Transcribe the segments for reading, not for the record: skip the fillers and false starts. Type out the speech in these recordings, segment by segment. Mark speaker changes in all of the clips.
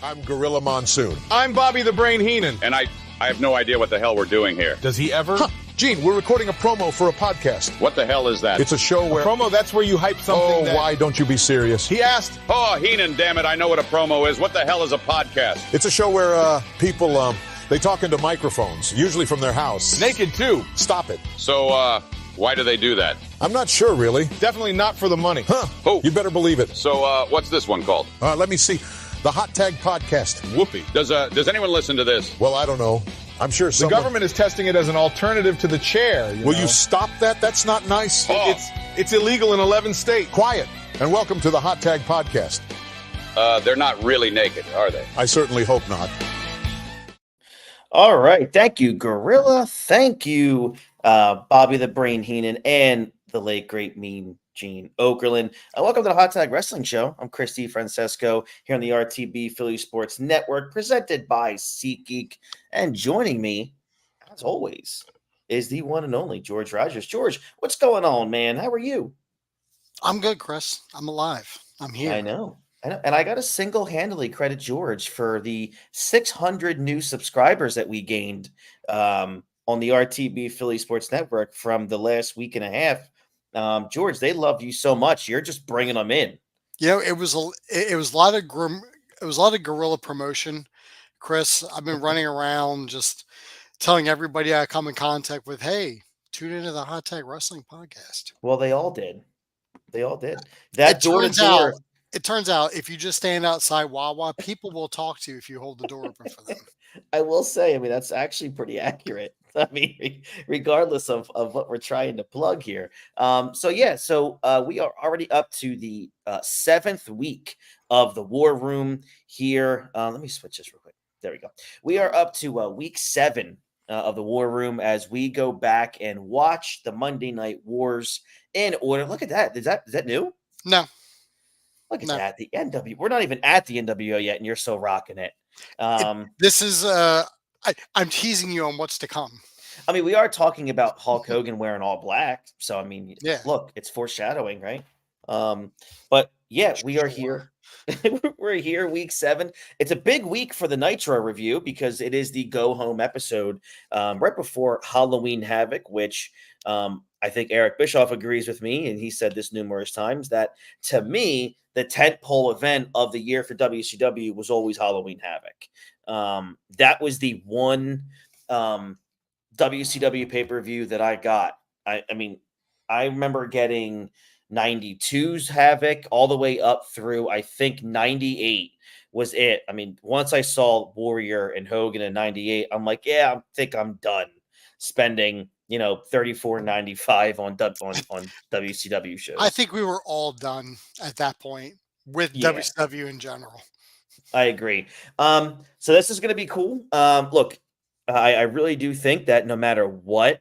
Speaker 1: I'm Gorilla Monsoon.
Speaker 2: I'm Bobby the Brain Heenan.
Speaker 3: And I have no idea what the hell we're doing here.
Speaker 2: Does he ever?
Speaker 1: Gene, we're recording a promo for a podcast.
Speaker 3: What the hell is that?
Speaker 1: It's a show where...
Speaker 2: Promo, that's where you hype something.
Speaker 1: Why don't you be serious?
Speaker 2: He asked.
Speaker 3: Oh, Heenan, damn it, I know what a promo is. What the hell is a podcast?
Speaker 1: It's a show where people, they talk into microphones, usually from their house.
Speaker 2: Naked, too.
Speaker 1: Stop it.
Speaker 3: So, why do they do that?
Speaker 1: I'm not sure, really.
Speaker 2: Definitely not for the money.
Speaker 3: Oh.
Speaker 1: You better believe it.
Speaker 3: So, what's this one called?
Speaker 1: Let me see. The Hot Tag Podcast.
Speaker 2: Whoopee.
Speaker 3: Does anyone listen to this?
Speaker 1: Well, I don't know. I'm sure
Speaker 2: The government is testing it as an alternative to the chair.
Speaker 1: Will you stop that? That's not nice.
Speaker 3: Oh.
Speaker 2: It's illegal in 11 states.
Speaker 1: Quiet. And welcome to the Hot Tag Podcast.
Speaker 3: They're not really naked, are they?
Speaker 1: I certainly hope not.
Speaker 4: All right. Thank you, Gorilla. Thank you, Bobby the Brain Heenan, and the late, great, mean Gene Okerlund. Welcome to the Hot Tag Wrestling Show. I'm Christy Francesco here on the RTB Philly Sports Network, presented by SeatGeek. And joining me, as always, is the one and only George Rogers. George, what's going on, man? How are you?
Speaker 5: I'm good, Chris. I'm alive. I'm here.
Speaker 4: I know. And I got to single-handedly credit George for the 600 new subscribers that we gained on the RTB Philly Sports Network from the last week and a half. George, they love you so much. You're just bringing them in.
Speaker 5: It was a lot of guerrilla promotion, Chris. I've been running around just telling everybody I come in contact with, hey, tune into the Hot Tag Wrestling Podcast.
Speaker 4: Well, they all did. That door to door.
Speaker 5: It turns out if you just stand outside Wawa, people will talk to you if you hold the door open for them.
Speaker 4: I will say, that's actually pretty accurate. Regardless of what we're trying to plug here. So we are already up to the 7th week of the War Room here. Let me switch this real quick. There we go. We are up to week 7 of the War Room as we go back and watch the Monday Night Wars in order. Look at that. Is that new?
Speaker 5: No.
Speaker 4: Look at that. The NW. We're not even at the NWO yet, and you're still rocking it.
Speaker 5: This is I'm teasing you on what's to come.
Speaker 4: We are talking about Hulk Hogan wearing all black. So,
Speaker 5: yeah.
Speaker 4: Look, it's foreshadowing, right? But yeah, we are here. We're here week 7. It's a big week for the Nitro review because it is the go home episode right before Halloween Havoc, which I think Eric Bischoff agrees with me. And he said this numerous times that to me, the tentpole event of the year for WCW was always Halloween Havoc. That was the one WCW pay-per-view that I got. I remember getting 92's Havoc all the way up through, I think 98 was it. Once I saw Warrior and Hogan in 98, I'm like, yeah, I think I'm done spending, $34.95 on WCW shows.
Speaker 5: I think we were all done at that point with WCW in general.
Speaker 4: I agree. So this is going to be cool. Look, I really do think that no matter what,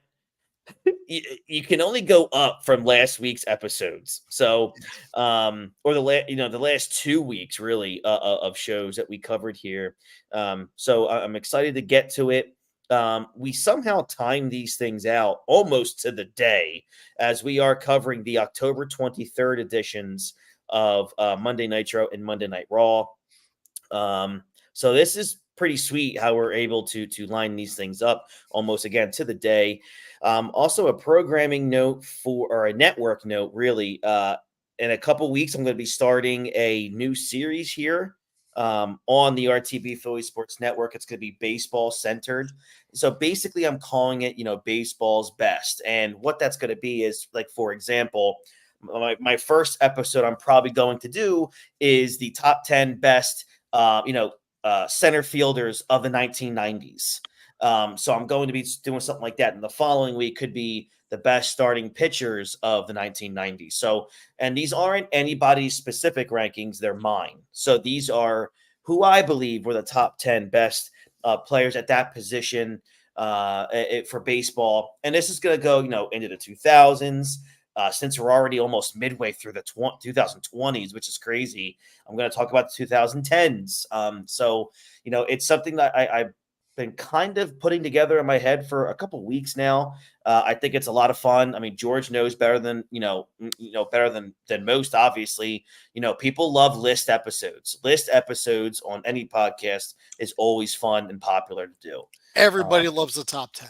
Speaker 4: you can only go up from last week's episodes. So, or the last 2 weeks really of shows that we covered here. So I'm excited to get to it. We somehow time these things out almost to the day as we are covering the October 23rd editions of Monday Nitro and Monday Night Raw. So this is pretty sweet how we're able to line these things up almost again to the day. Also a programming note or a network note, really. In a couple weeks, I'm going to be starting a new series here on the RTB Philly Sports Network. It's going to be baseball centered. So basically I'm calling it, baseball's best. And what that's going to be is, like, for example, my first episode I'm probably going to do is the top 10 best, center fielders of the 1990s. So I'm going to be doing something like that. And the following week could be the best starting pitchers of the 1990s. So, and these aren't anybody's specific rankings. They're mine. So these are who I believe were the top 10 best players at that position for baseball. And this is going to go, into the 2000s. Since we're already almost midway through the 2020s, which is crazy, I'm going to talk about the 2010s. So, it's something that been kind of putting together in my head for a couple weeks now. I think it's a lot of fun. I mean, George knows better than better than most. Obviously, people love list episodes. List episodes on any podcast is always fun and popular to do.
Speaker 5: Everybody loves the top 10.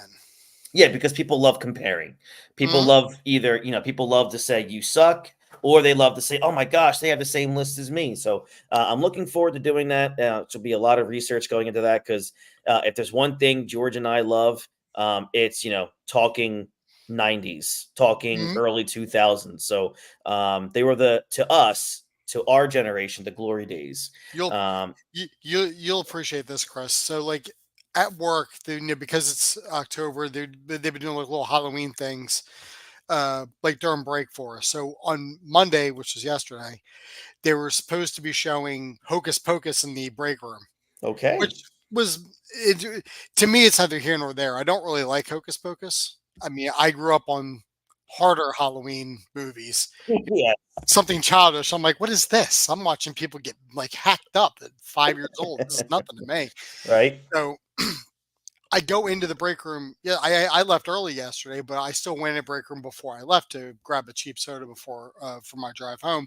Speaker 4: Yeah, because people love comparing. People
Speaker 5: Mhm.
Speaker 4: love people love to say you suck, or they love to say, oh my gosh, they have the same list as me. So I'm looking forward to doing that. There'll be a lot of research going into that because if there's one thing George and I love, it's talking 90s, talking
Speaker 5: Mhm.
Speaker 4: early 2000s. So they were to our generation, the glory days.
Speaker 5: You'll
Speaker 4: Um,
Speaker 5: you'll appreciate this, Chris. So like at work, because it's October, they've been doing like little Halloween things, like during break for us. So on Monday, which was yesterday, they were supposed to be showing Hocus Pocus in the break room,
Speaker 4: okay.
Speaker 5: which was to me, it's neither here nor there. I don't really like Hocus Pocus. I mean, I grew up on harder Halloween movies,
Speaker 4: Yeah.
Speaker 5: something childish. I'm like, what is this? I'm watching people get like hacked up at 5 years old. This is nothing to me.
Speaker 4: Right.
Speaker 5: So I go into the break room. Yeah, I left early yesterday, but I still went in the break room before I left to grab a cheap soda before for my drive home.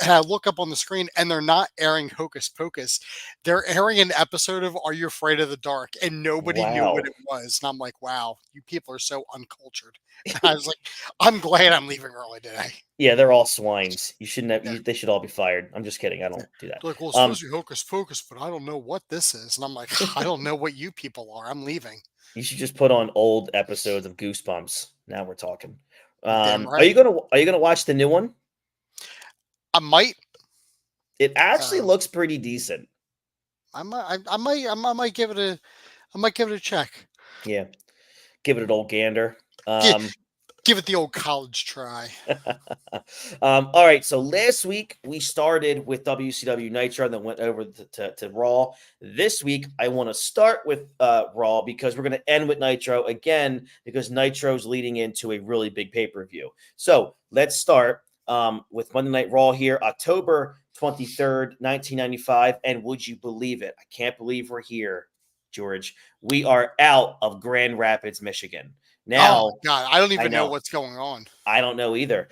Speaker 5: And I look up on the screen, and they're not airing Hocus Pocus. They're airing an episode of Are You Afraid of the Dark, and nobody knew what
Speaker 4: Wow.
Speaker 5: it was. And I'm like, wow, you people are so uncultured. And I was like, I'm glad I'm leaving early today.
Speaker 4: Yeah, they're all swines. You shouldn't have.
Speaker 5: Yeah.
Speaker 4: They should all be fired. I'm just kidding. I don't do that.
Speaker 5: They're like, well, it's supposed to be Hocus Pocus, but I don't know what this is. And I'm like, I don't know what you people are. I'm leaving.
Speaker 4: You should just put on old episodes of Goosebumps. Now we're talking.
Speaker 5: Damn
Speaker 4: Are you
Speaker 5: right.
Speaker 4: gonna watch the new one?
Speaker 5: I might.
Speaker 4: It actually
Speaker 5: Um,
Speaker 4: looks pretty decent.
Speaker 5: I might give it a check.
Speaker 4: Yeah, give it an old gander.
Speaker 5: Give it the old college try.
Speaker 4: All right. So last week we started with WCW Nitro and then went over to Raw. This week I want to start with Raw because we're going to end with Nitro again because Nitro's leading into a really big pay-per-view. So let's start with Monday Night Raw here, October 23rd, 1995. And would you believe it? I can't believe we're here, George. We are out of Grand Rapids, Michigan. Now,
Speaker 5: Oh my god, I don't
Speaker 4: I
Speaker 5: even know
Speaker 4: know.
Speaker 5: what's going on.
Speaker 4: I don't know either.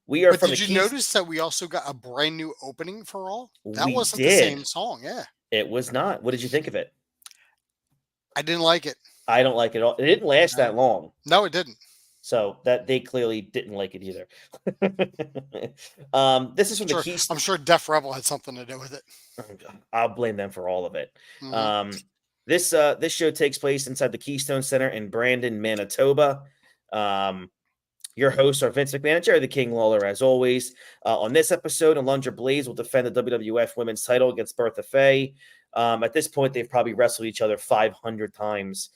Speaker 4: We are
Speaker 5: But
Speaker 4: from
Speaker 5: did
Speaker 4: the
Speaker 5: you
Speaker 4: Keys.
Speaker 5: notice that we also got a brand new opening for all? That
Speaker 4: We
Speaker 5: wasn't the same
Speaker 4: did.
Speaker 5: song. Yeah,
Speaker 4: It was not. What did you think of it?
Speaker 5: I didn't like it.
Speaker 4: I don't like it all. It didn't last that long.
Speaker 5: No, it didn't.
Speaker 4: So that they clearly didn't like it either. This is from the Keys.
Speaker 5: I'm sure Def Rebel had something to do with it.
Speaker 4: I'll blame them for all of it.
Speaker 5: Mhm.
Speaker 4: This show takes place inside the Keystone Center in Brandon, Manitoba. Your hosts are Vince McMahon and Jerry the King Lawler, as always. On this episode, Alundra Blaze will defend the WWF Women's title against Bertha Faye. At this point, they've probably wrestled each other 500 times.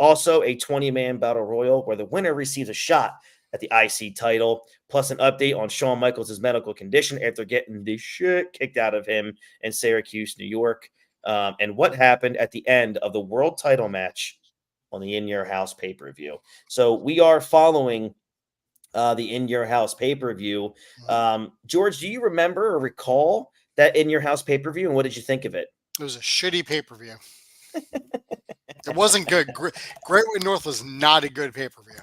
Speaker 4: Also, a 20-man battle royal where the winner receives a shot at the IC title, plus an update on Shawn Michaels' medical condition after getting the shit kicked out of him in Syracuse, New York, and what happened at the end of the world title match on the In Your House pay-per-view. So we are following the In Your House pay-per-view. George, do you remember or recall that In Your House pay-per-view, and what did you think of it?
Speaker 5: It was a shitty pay per view. It wasn't good. Great White North was not a good pay per view.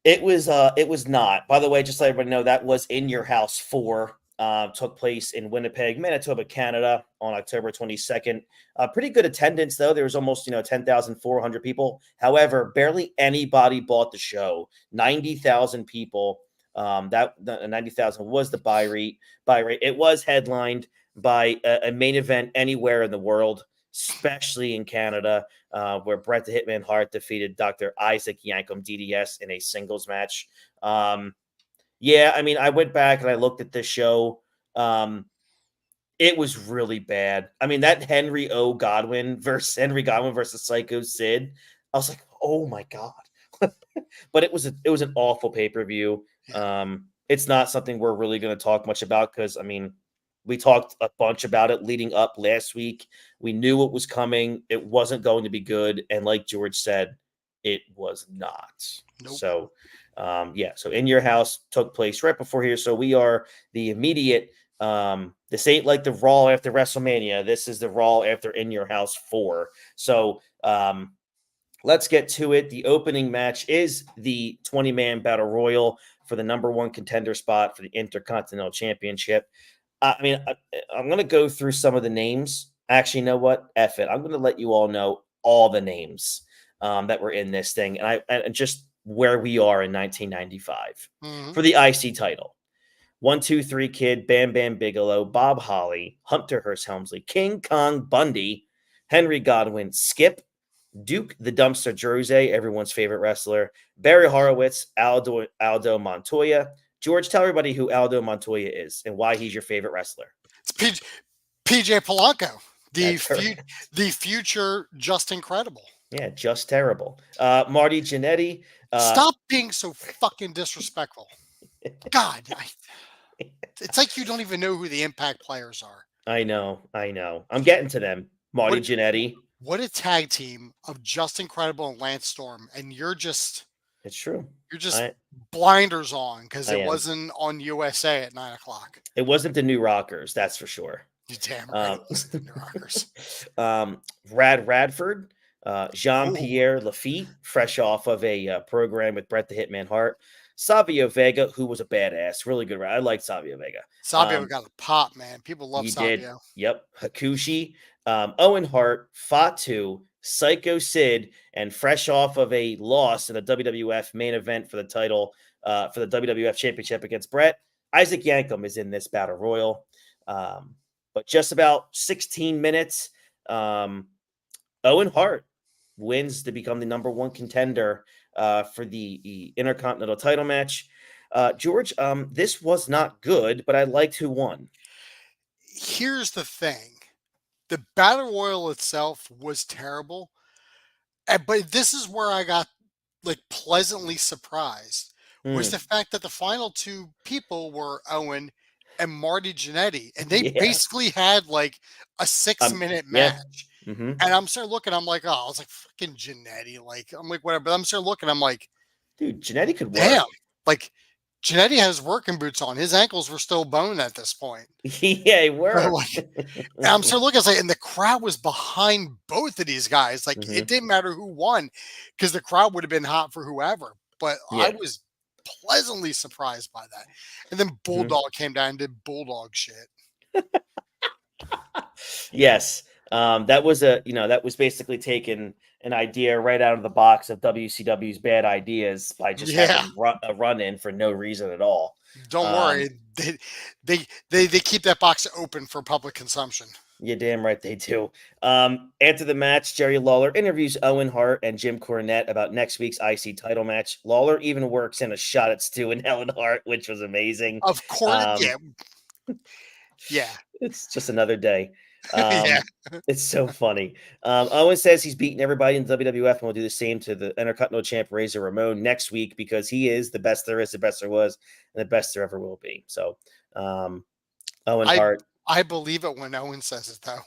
Speaker 4: It was not. By the way, just to let everybody know, that was In Your House 4. Took place in Winnipeg, Manitoba, Canada on October 22nd. Pretty good attendance, though. There was almost 10,400 people. However, barely anybody bought the show. 90,000 people. That 90,000 was the buy rate. It was headlined by a main event anywhere in the world, especially in Canada, where Bret the Hitman Hart defeated Dr. Isaac Yankem DDS in a singles match. Yeah, I mean, I went back and I looked at this show. It was really bad. I mean, that Henry Godwin versus Psycho Sid. I was like, oh my god. But it was an awful pay-per-view. It's not something we're really going to talk much about because I mean, we talked a bunch about it leading up last week. We knew it was coming. It wasn't going to be good, and like George said, it was not.
Speaker 5: Nope.
Speaker 4: So. So In Your House took place right before here. So we are the immediate This ain't like the Raw after WrestleMania. This is the Raw after In Your House 4. So let's get to it. The opening match is the 20-man battle royal for the number one contender spot for the Intercontinental Championship. I'm going to go through some of the names. Actually, you know what? F it. I'm going to let you all know all the names that were in this thing and just where we are in 1995 for the IC title. 1, 2, 3 Kid, Bam Bam Bigelow, Bob Holly, Hunter Hearst Helmsley, King Kong Bundy, Henry Godwin, Skip, Duke the Dumpster Jose, everyone's favorite wrestler, Barry Horowitz, Aldo Montoya. George, tell everybody who Aldo Montoya is and why he's your favorite wrestler.
Speaker 5: It's PJ Polanco, the future Just Incredible.
Speaker 4: Yeah, just terrible. Marty Jannetty.
Speaker 5: Stop being so fucking disrespectful. God, it's like you don't even know who the Impact players are.
Speaker 4: I know. I'm getting to them. Marty Jannetty.
Speaker 5: What a tag team of Just Incredible and Lance Storm, and you're just.
Speaker 4: It's true.
Speaker 5: You're just blinders on because it wasn't on USA at 9:00.
Speaker 4: It wasn't the New Rockers, that's for sure.
Speaker 5: You damn right. It wasn't the New Rockers.
Speaker 4: Rad Radford, Jean-Pierre Lafitte, fresh off of a program with Bret the Hitman Hart. Savio Vega, who was a badass, really good. I like Savio Vega.
Speaker 5: Savio got a pop, man. People love Savio.
Speaker 4: Did. Yep. Hakushi, Owen Hart, Fatu, Psycho Sid, and fresh off of a loss in the WWF main event for the title, for the WWF Championship against Bret, Isaac Yankem is in this battle royal. But just about 16 minutes, Owen Hart wins to become the number one contender for the Intercontinental title match. George, this was not good, but I liked who won.
Speaker 5: Here's the thing. The battle royal itself was terrible, but this is where I got pleasantly surprised was the fact that the final two people were Owen and Marty Jannetty, and they basically had a 6-minute match. Mm-hmm. And I'm starting looking, I'm like, oh, I was like, fucking Jannetty, I'm like, whatever. But I'm starting looking, I'm like,
Speaker 4: dude, Jannetty could work.
Speaker 5: Damn, Jannetty has working boots on. His ankles were still bone at this point.
Speaker 4: Yeah, he were.
Speaker 5: And I'm still looking, and the crowd was behind both of these guys. It didn't matter who won because the crowd would have been hot for whoever. But I was pleasantly surprised by that. And then Bulldog came down and did Bulldog shit.
Speaker 4: Yes. That was basically taking an idea right out of the box of WCW's bad ideas by just having a run in for no reason at all.
Speaker 5: Don't worry. They keep that box open for public consumption.
Speaker 4: You're damn right they do. After the match, Jerry Lawler interviews Owen Hart and Jim Cornette about next week's IC title match. Lawler even works in a shot at Stu and Helen Hart, which was amazing.
Speaker 5: Of course, yeah.
Speaker 4: It's just another day. It's so funny. Owen says he's beaten everybody in WWF and will do the same to the Intercontinental champ Razor Ramon next week because he is the best there is, the best there was, and the best there ever will be. So, Owen Hart.
Speaker 5: I believe it when Owen says it, though.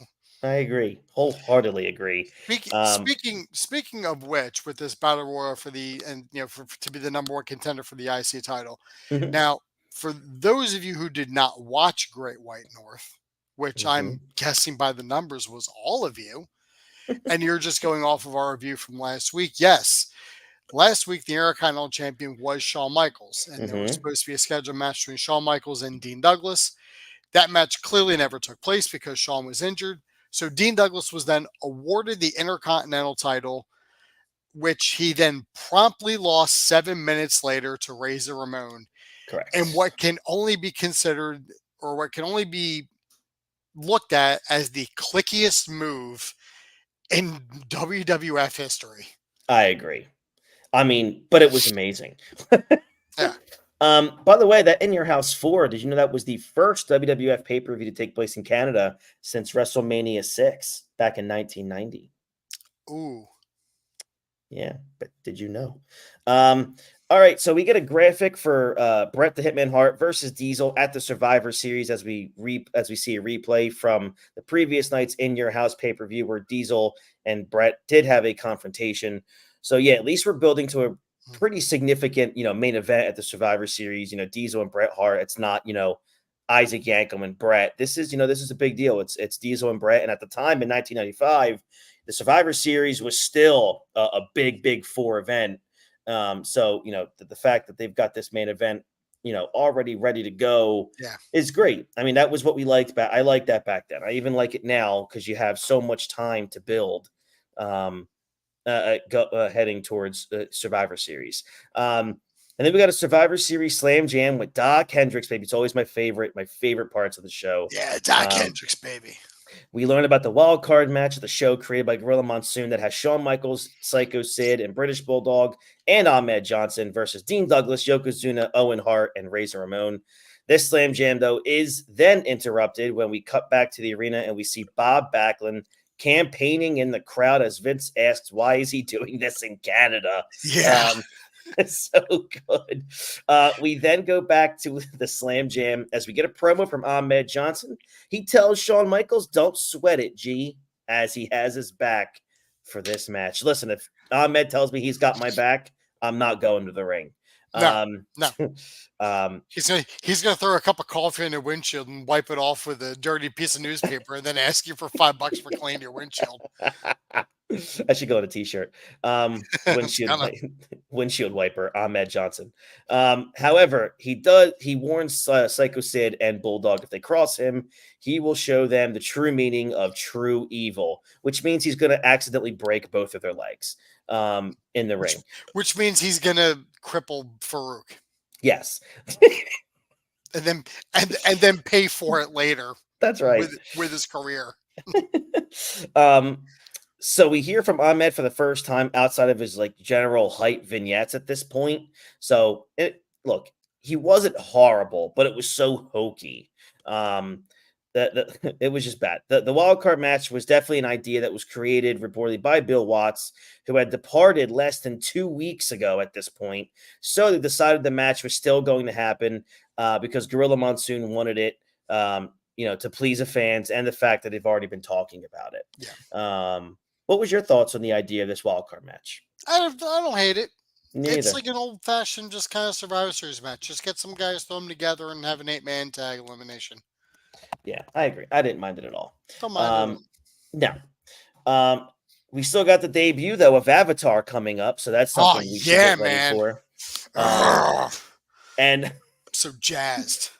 Speaker 4: I agree, wholeheartedly agree.
Speaker 5: Speaking of which, with this battle royal to be the number one contender for the IC title. Now, for those of you who did not watch Great White North, which I'm guessing by the numbers was all of you, and you're just going off of our review from last week. Yes, last week the Intercontinental champion was Shawn Michaels, and there was supposed to be a scheduled match between Shawn Michaels and Dean Douglas. That match clearly never took place because Shawn was injured. So Dean Douglas was then awarded the Intercontinental title, which he then promptly lost 7 minutes later to Razor Ramon.
Speaker 4: Correct.
Speaker 5: And what can only be considered, or what can only be looked at as the clickiest move in WWF history.
Speaker 4: I agree. I mean, but it was amazing.
Speaker 5: Yeah.
Speaker 4: By the way, that In Your House 4, did you know that was the first WWF pay-per-view to take place in Canada since WrestleMania 6 back in 1990?
Speaker 5: Ooh.
Speaker 4: Yeah, but did you know? All right, so we get a graphic for Bret the Hitman Hart versus Diesel at the Survivor Series as we see a replay from the previous night's In Your House pay-per-view where Diesel and Bret did have a confrontation. So yeah, at least we're building to a pretty significant, main event at the Survivor Series. Diesel and Bret Hart. It's not, Isaac Yankem and Brett. This is a big deal. It's Diesel and Brett. And at the time in 1995, the Survivor Series was still a big 4 event. So, the fact that they've got this main event, already ready to go is great. I mean, that was what we liked I liked that back then. I even like it now because you have so much time to build heading towards Survivor Series. And then we got a Survivor Series Slam Jam with Doc Hendricks, baby. It's always my favorite parts of the show.
Speaker 5: Yeah, Doc Hendricks, baby.
Speaker 4: We learn about the wild card match of the show created by Gorilla Monsoon that has Shawn Michaels, Psycho Sid, and British Bulldog, and Ahmed Johnson versus Dean Douglas, Yokozuna, Owen Hart, and Razor Ramon. This Slam Jam, though, is then interrupted when we cut back to the arena and we see Bob Backlund campaigning in the crowd as Vince asks, why is he doing this in Canada?
Speaker 5: Yeah.
Speaker 4: It's so good. We then go back to the Slam Jam as we get a promo from Ahmed Johnson. He tells Shawn Michaels, don't sweat it, G, as he has his back for this match. Listen, if Ahmed tells me he's got my back, I'm not going to the ring.
Speaker 5: No. He's gonna throw a cup of coffee in your windshield and wipe it off with a dirty piece of newspaper and then ask you for $5 for cleaning your windshield.
Speaker 4: I should go on a t-shirt. Windshield wiper, Ahmed Johnson. However, he warns Psycho Sid and Bulldog if they cross him, he will show them the true meaning of true evil, which means he's going to accidentally break both of their legs in the ring.
Speaker 5: Which means he's going to cripple Farouk.
Speaker 4: Yes.
Speaker 5: and then pay for it later.
Speaker 4: That's right.
Speaker 5: With his career.
Speaker 4: So we hear from Ahmed for the first time outside of his general hype vignettes at this point. So he wasn't horrible, but it was so hokey. It was just bad. The wild card match was definitely an idea that was created reportedly by Bill Watts, who had departed less than 2 weeks ago at this point. So they decided the match was still going to happen because Gorilla Monsoon wanted it, to please the fans and the fact that they've already been talking about it.
Speaker 5: Yeah.
Speaker 4: What was your thoughts on the idea of this wild card match?
Speaker 5: I don't hate it.
Speaker 4: Neither.
Speaker 5: It's like an old-fashioned just kind of Survivor Series match. Just get some guys, throw them together, and have an 8-man tag elimination.
Speaker 4: Yeah, I agree. I didn't mind it at all.
Speaker 5: Don't mind it.
Speaker 4: No. We still got the debut, though, of Avatar coming up, so that's something we should get ready for. And
Speaker 5: I'm so jazzed.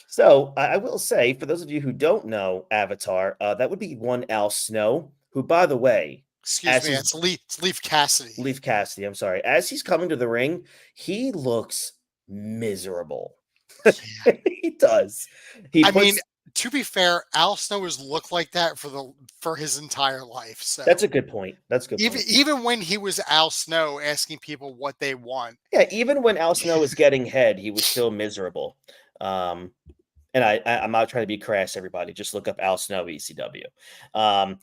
Speaker 4: So I will say, for those of you who don't know Avatar, that would be one Al Snow, who, by the way,
Speaker 5: excuse me, it's Leif Cassidy.
Speaker 4: Leif Cassidy, I'm sorry. As he's coming to the ring, he looks miserable. Yeah. He does. I mean,
Speaker 5: to be fair, Al Snow has looked like that for his entire life. So
Speaker 4: that's a good point.
Speaker 5: Even when he was Al Snow asking people what they want.
Speaker 4: Yeah, even when Al Snow was getting head, he was still miserable. And I'm not trying to be crass, everybody. Just look up Al Snow ECW. Although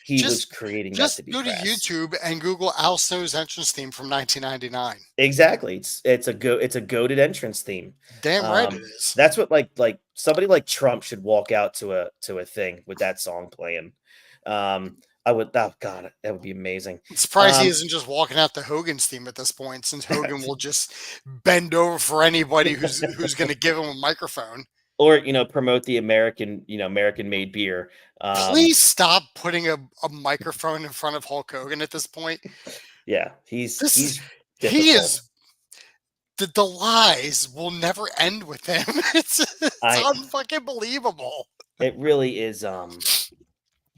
Speaker 4: he was creating that to be
Speaker 5: go
Speaker 4: crass.
Speaker 5: to YouTube and Google Al Snow's entrance theme from 1999.
Speaker 4: Exactly. It's a goated entrance theme.
Speaker 5: Damn right it is.
Speaker 4: That's what like somebody like Trump should walk out to a thing with that song playing. I would. Oh God, that would be amazing.
Speaker 5: I'm surprised he isn't just walking out the Hogan's theme at this point, since Hogan will just bend over for anybody who's going to give him a microphone
Speaker 4: or promote the American made beer.
Speaker 5: Please stop putting a microphone in front of Hulk Hogan at this point.
Speaker 4: Yeah, he is.
Speaker 5: The lies will never end with him. It's unfucking believable.
Speaker 4: It really is.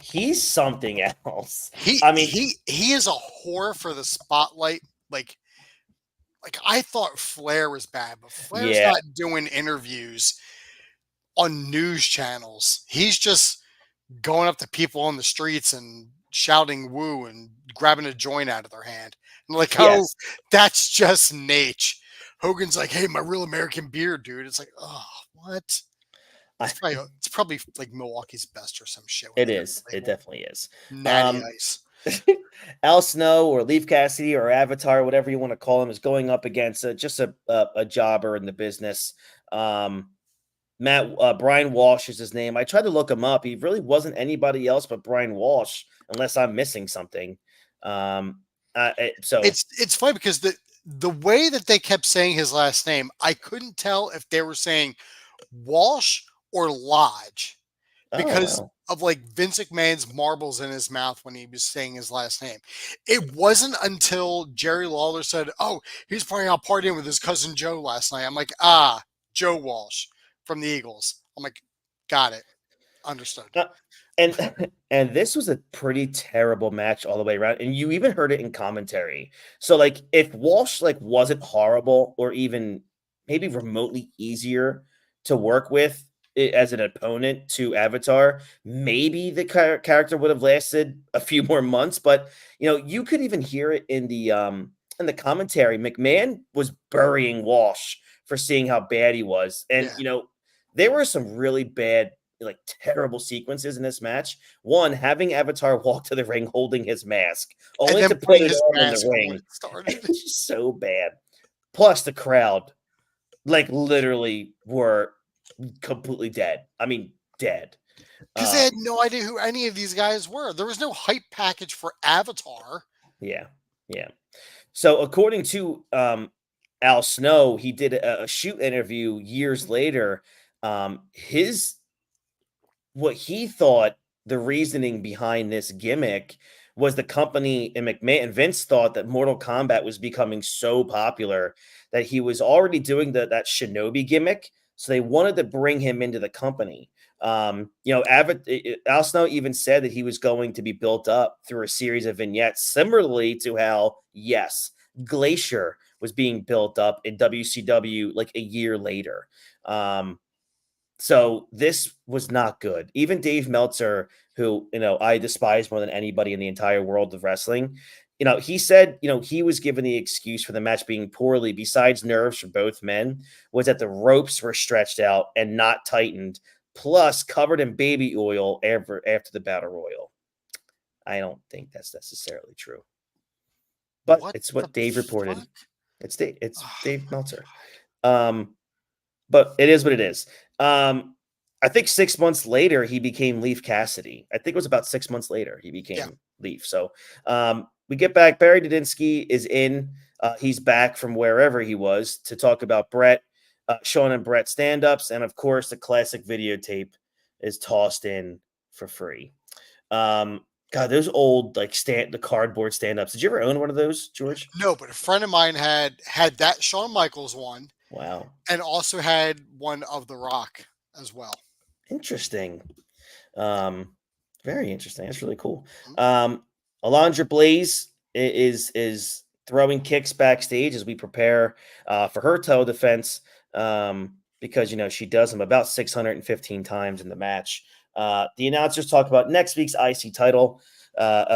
Speaker 4: He's something else.
Speaker 5: He is a whore for the spotlight. Like I thought Flair was bad, but Flair's not doing interviews on news channels. He's just going up to people on the streets and shouting woo and grabbing a joint out of their hand. And that's just Nate. Hogan's like, hey, my real American beer, dude. It's like, oh, what? It's probably like Milwaukee's Best or some shit.
Speaker 4: It is. It definitely is.
Speaker 5: Natty Ice.
Speaker 4: Al Snow or Leif Cassidy or Avatar, whatever you want to call him, is going up against just a jobber in the business. Brian Walsh is his name. I tried to look him up. He really wasn't anybody else but Brian Walsh, unless I'm missing something. So
Speaker 5: it's funny because the way that they kept saying his last name, I couldn't tell if they were saying Walsh or Lodge
Speaker 4: Oh,
Speaker 5: because
Speaker 4: wow.
Speaker 5: of like Vince McMahon's marbles in his mouth when he was saying his last name. It wasn't until Jerry Lawler said, "Oh, he's probably out partying with his cousin Joe last night." I'm like, Joe Walsh from the Eagles. I'm like, got it, understood.
Speaker 4: Uh, and and this was a pretty terrible match all the way around, and you even heard it in commentary. So like if Walsh like wasn't horrible or even maybe remotely easier to work with as an opponent to Avatar, maybe the character would have lasted a few more months, but you could even hear it in the commentary. McMahon was burying Walsh for seeing how bad he was. And
Speaker 5: Yeah.
Speaker 4: there were some really bad, like terrible sequences in this match. One, having Avatar walk to the ring holding his mask,
Speaker 5: And
Speaker 4: only
Speaker 5: then
Speaker 4: to put
Speaker 5: putting
Speaker 4: it
Speaker 5: his
Speaker 4: on in
Speaker 5: mask
Speaker 4: the
Speaker 5: on when
Speaker 4: ring.
Speaker 5: it started.
Speaker 4: It's just so bad. Plus, the crowd, like, literally were completely dead. I mean, dead.
Speaker 5: Because they had no idea who any of these guys were. There was no hype package for Avatar.
Speaker 4: Yeah, yeah. So according to Al Snow, he did a shoot interview years later. His what he thought the reasoning behind this gimmick was the company and McMahon and Vince thought that Mortal Kombat was becoming so popular that he was already doing that Shinobi gimmick. So they wanted to bring him into the company. Al Snow even said that he was going to be built up through a series of vignettes, similarly to how, yes, Glacier was being built up in WCW like a year later. So this was not good. Even Dave Meltzer, who, I despise more than anybody in the entire world of wrestling, he said, he was given the excuse for the match being poorly, besides nerves for both men, was that the ropes were stretched out and not tightened, plus covered in baby oil after the battle royal. I don't think that's necessarily true. But it's what Dave reported.
Speaker 5: Fuck?
Speaker 4: It's Dave Meltzer. But it is what it is. I think 6 months later, he became Leif Cassidy. I think it was about 6 months later he became Leif. So we get back. Barry Didinsky is in. He's back from wherever he was to talk about Brett, Sean and Brett stand-ups. And, of course, the classic videotape is tossed in for free. God, those old, like, the cardboard stand-ups. Did you ever own one of those, George?
Speaker 5: No, but a friend of mine had that Shawn Michaels one.
Speaker 4: Wow.
Speaker 5: And also had one of The Rock as well.
Speaker 4: Interesting. Very interesting. That's really cool. Alundra Blaze is throwing kicks backstage as we prepare for her title defense because, she does them about 615 times in the match. The announcers talk about next week's IC title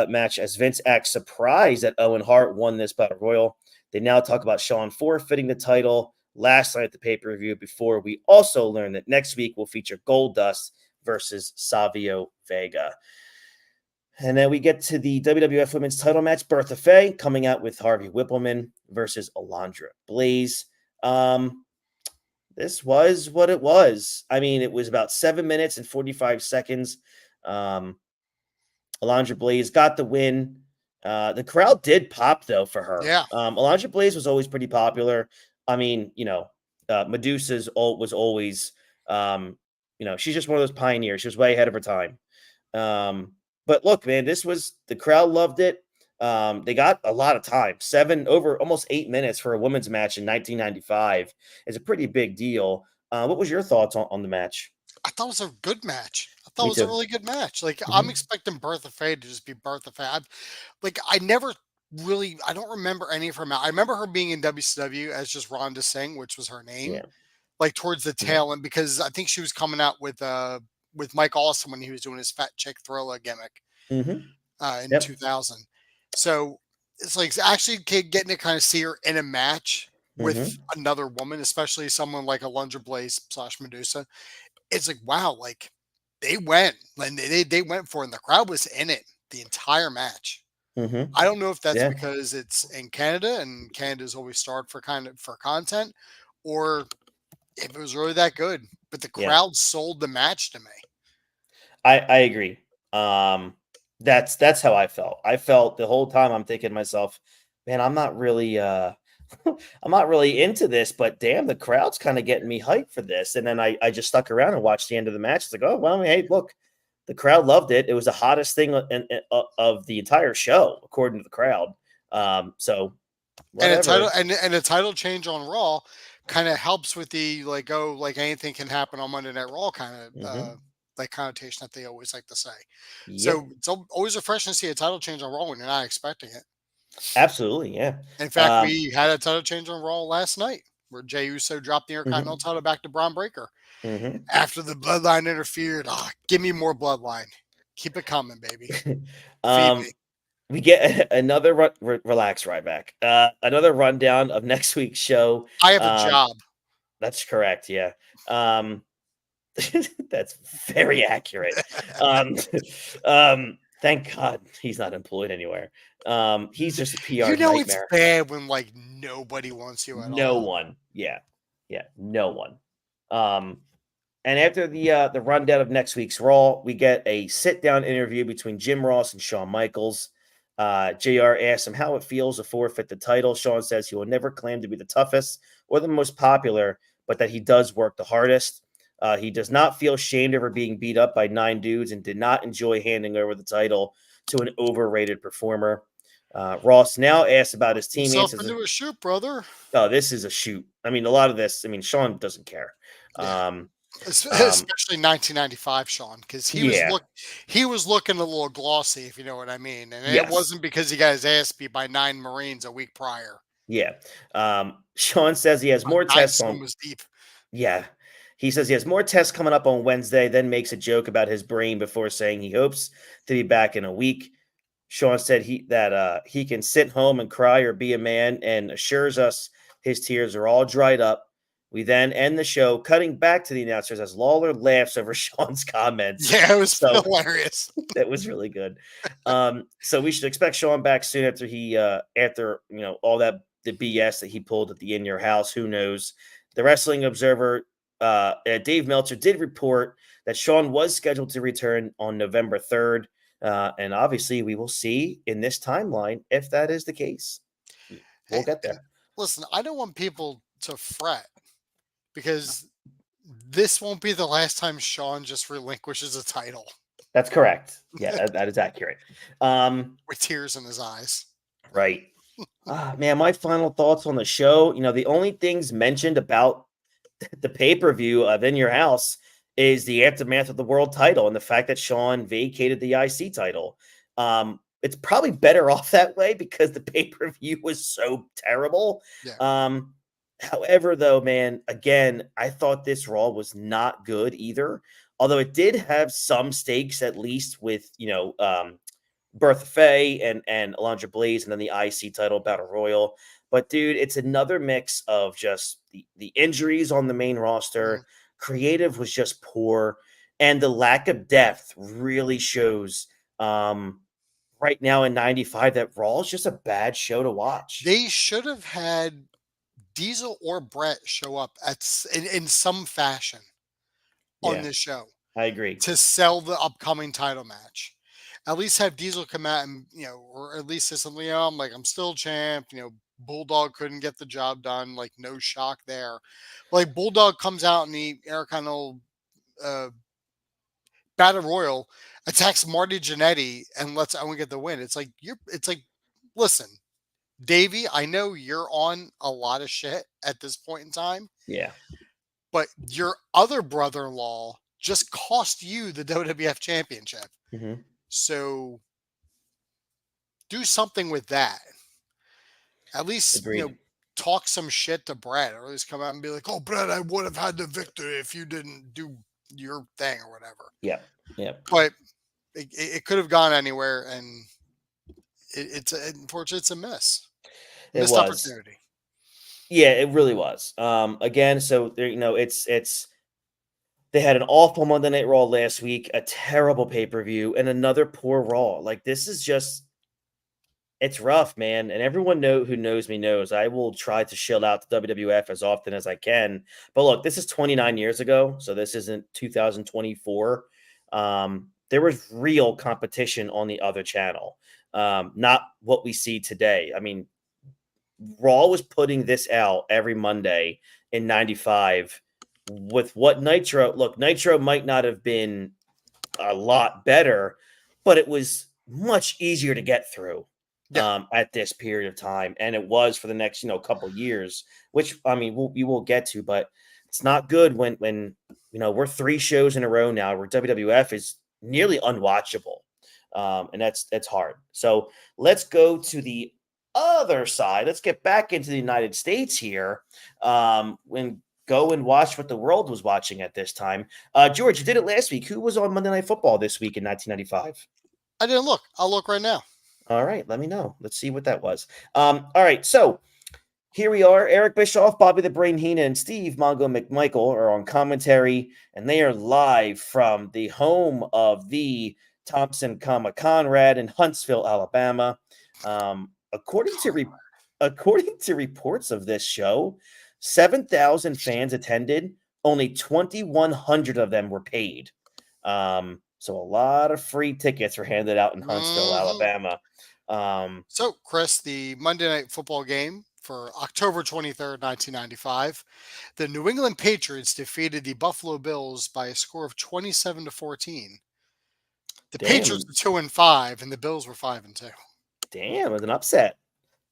Speaker 4: match as Vince acts surprised that Owen Hart won this Battle Royal. They now talk about Shawn forfeiting the title last night at the pay-per-view before we also learn that next week will feature Goldust versus Savio Vega. And then we get to the WWF Women's title match, Bertha Faye coming out with Harvey Whippleman versus Alundra Blaze. This was what it was. I mean, it was about 7 minutes and 45 seconds. Alundra Blaze got the win. The crowd did pop, though, for her.
Speaker 5: Yeah.
Speaker 4: Alundra Blaze was always pretty popular. I mean, Medusa's was always, she's just one of those pioneers. She was way ahead of her time. But look, man, the crowd loved it. They got a lot of time, almost 8 minutes for a women's match in 1995 is a pretty big deal. What was your thoughts on the match?
Speaker 5: I thought it was a good match. I thought
Speaker 4: Me
Speaker 5: it was
Speaker 4: too.
Speaker 5: a really good match. Like, I'm expecting Bertha Faye to just be Bertha Faye. I don't remember any of her match. I remember her being in WCW as just Rhonda Singh, which was her name.
Speaker 4: Yeah.
Speaker 5: Like towards the tail end, because I think she was coming out with Mike Awesome when he was doing his Fat Chick Thriller gimmick in 2000. So it's like actually getting to kind of see her in a match with another woman, especially someone like Alundra Blaze / Medusa. It's like, wow, like they went and they went for it, and the crowd was in it the entire match. I don't know if that's because it's in Canada and Canada's always starved for content, or if it was really that good. But the crowd sold the match to me.
Speaker 4: I agree. That's how I felt. I felt the whole time I'm thinking to myself, man, I'm not really I'm not really into this, but damn, the crowd's kind of getting me hyped for this. And then I just stuck around and watched the end of the match. It's like, oh, well, hey, look, the crowd loved it. It was the hottest thing of the entire show, according to the crowd. So whatever.
Speaker 5: And a title change on Raw kind of helps with the like anything can happen on Monday Night Raw kind of like connotation that they always like to say.
Speaker 4: Yep.
Speaker 5: So it's always refreshing to see a title change on Raw when you're not expecting it.
Speaker 4: Absolutely, yeah.
Speaker 5: In fact, we had a title change on Raw last night where Jey Uso dropped the Intercontinental title back to Braun Breaker after the Bloodline interfered. Oh, give me more Bloodline. Keep it coming, baby.
Speaker 4: We get another relax Ryback. Another rundown of next week's show.
Speaker 5: I have a job.
Speaker 4: That's correct. Yeah. That's very accurate. Thank God he's not employed anywhere. He's just a PR nightmare.
Speaker 5: It's bad when like nobody wants you at all.
Speaker 4: No one. Yeah. No one. And after the rundown of next week's Raw, we get a sit-down interview between Jim Ross and Shawn Michaels. JR asks him how it feels to forfeit the title. Shawn says he will never claim to be the toughest or the most popular, but that he does work the hardest. He does not feel shamed over being beat up by 9 dudes and did not enjoy handing over the title to an overrated performer. Ross now asks about his teammates.
Speaker 5: Into a shoot, brother.
Speaker 4: Oh, this is a shoot. I mean, a lot of this, Shawn doesn't care.
Speaker 5: Yeah. Especially 1995 Shawn, because he was looking a little glossy, if you know what I mean. And it wasn't because he got his ass beat by 9 Marines a week prior.
Speaker 4: Yeah. Shawn says he has more tests on.
Speaker 5: Was deep.
Speaker 4: Yeah. He says he has more tests coming up on Wednesday, then makes a joke about his brain before saying he hopes to be back in a week. Shawn said he can sit home and cry or be a man, and assures us his tears are all dried up. We then end the show, cutting back to the announcers as Lawler laughs over Shawn's comments.
Speaker 5: Yeah, it was hilarious.
Speaker 4: That was really good. So we should expect Shawn back soon after all that the BS that he pulled at the In Your House. Who knows? The Wrestling Observer, Dave Meltzer did report that Shawn was scheduled to return on November 3rd. And obviously we will see in this timeline if that is the case. We'll get there.
Speaker 5: Listen, I don't want people to fret, because this won't be the last time Shawn just relinquishes a title.
Speaker 4: That's correct. Yeah, that is accurate.
Speaker 5: With tears in his eyes.
Speaker 4: Right. Man, my final thoughts on the show. The only things mentioned about the pay-per-view of In Your House is the aftermath of the world title and the fact that Shawn vacated the IC title. It's probably better off that way because the pay-per-view was so terrible. Yeah. However, though, man, again, I thought this Raw was not good either. Although it did have some stakes, at least with, Bertha Faye and Alundra Blaze, and then the IC title Battle Royal. But, dude, it's another mix of just the injuries on the main roster. Mm-hmm. Creative was just poor. And the lack of depth really shows right now in 95 that Raw is just a bad show to watch.
Speaker 5: They should have had Diesel or Brett show up in some fashion on this show.
Speaker 4: I agree.
Speaker 5: To sell the upcoming title match. At least have Diesel come out and, or at least say something, I'm still champ, Bulldog couldn't get the job done, like no shock there. Like Bulldog comes out in the Intercontinental Battle Royal, attacks Marty Jannetty and lets Owen get the win. It's like listen, Davey, I know you're on a lot of shit at this point in time.
Speaker 4: Yeah.
Speaker 5: But your other brother-in-law just cost you the WWF Championship.
Speaker 4: Mm-hmm.
Speaker 5: So do something with that. At least, talk some shit to Brett, or at least come out and be like, oh, Brett, I would have had the victory if you didn't do your thing or whatever.
Speaker 4: Yeah.
Speaker 5: But it could have gone anywhere, and unfortunately, it's a miss. Missed opportunity.
Speaker 4: Yeah, it really was. Again, so there, it's they had an awful Monday Night Raw last week, a terrible pay-per-view, and another poor Raw. Like, this is just, it's rough, man. And everyone who knows me knows I will try to shill out the WWF as often as I can. But look, this is 29 years ago, so this isn't 2024. There was real competition on the other channel, not what we see today. I mean, Raw was putting this out every Monday in 95 with what Nitro, look, Nitro might not have been a lot better, but it was much easier to get through at this period of time. And it was for the next, couple years, which I mean, we will get to, but it's not good when we're 3 shows in a row now where WWF is nearly unwatchable. And that's hard. So let's go to the other side. Let's get back into the United States here. Go and watch what the world was watching at this time. George, you did it last week. Who was on Monday Night Football this week in 1995?
Speaker 5: I didn't look. I'll look right now.
Speaker 4: All right, let me know. Let's see what that was. All right, so here we are. Eric Bischoff, Bobby the Brain Heenan, and Steve Mongo McMichael are on commentary, and they are live from the home of the Thompson, Conrad in Huntsville, Alabama. According to reports of this show, 7,000 fans attended. Only 2,100 of them were paid. So a lot of free tickets were handed out in Huntsville, Alabama.
Speaker 5: So, Chris, the Monday Night Football game for October 23rd, 1995, the New England Patriots defeated the Buffalo Bills by a score of 27-14. The Patriots were 2-5, and the Bills were 5-2.
Speaker 4: Damn, it was an upset.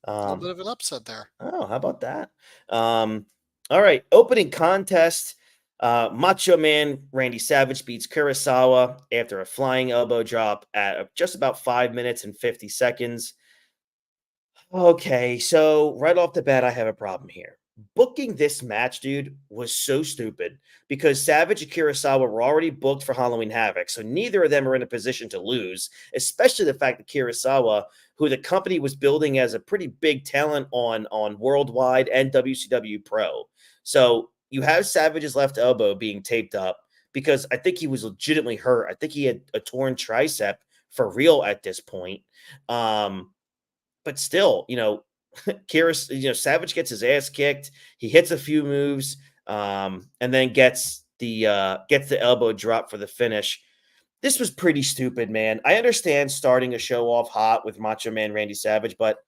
Speaker 5: A little bit of an upset there.
Speaker 4: Oh, how about that? All right, opening contest. Macho Man Randy Savage beats Kurosawa after a flying elbow drop at just about 5 minutes and 50 seconds. Okay, so right off the bat, I have a problem here. Booking this match, dude, was so stupid because Savage and Kurosawa were already booked for Halloween Havoc, so neither of them are in a position to lose, especially the fact that Kurosawa, who the company was building as a pretty big talent on Worldwide and WCW Pro. So you have Savage's left elbow being taped up because I think he was legitimately hurt. I think he had a torn tricep for real at this point. But still, Savage gets his ass kicked. He hits a few moves, and then gets the elbow drop for the finish. This was pretty stupid, man. I understand starting a show off hot with Macho Man Randy Savage, but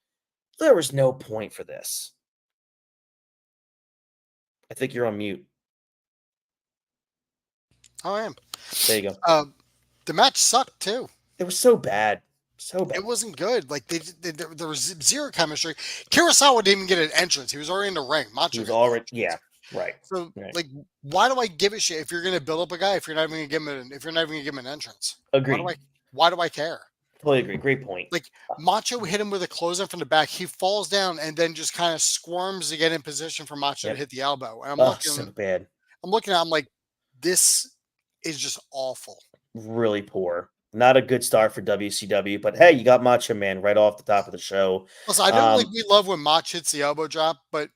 Speaker 4: there was no point for this. I think you're on mute.
Speaker 5: Oh, I am.
Speaker 4: There you go.
Speaker 5: The match sucked too.
Speaker 4: It was so bad. So bad.
Speaker 5: It wasn't good. Like there was zero chemistry. Kurosawa didn't even get an entrance. He was already in the ring.
Speaker 4: He was already, yeah, right.
Speaker 5: So
Speaker 4: right.
Speaker 5: like, why do I give a shit if you're going to build up a guy if you're not even going to give him an entrance?
Speaker 4: Agreed.
Speaker 5: Why do I care?
Speaker 4: Totally agree. Great point.
Speaker 5: Like Macho hit him with a clothesline from the back. He falls down and then just kind of squirms to get in position for Macho to hit the elbow. And
Speaker 4: so bad.
Speaker 5: I'm looking at him like, this is just awful.
Speaker 4: Really poor. Not a good start for WCW, but hey, you got Macho Man right off the top of the show.
Speaker 5: Listen, I know we love when Mach hits the elbow drop, but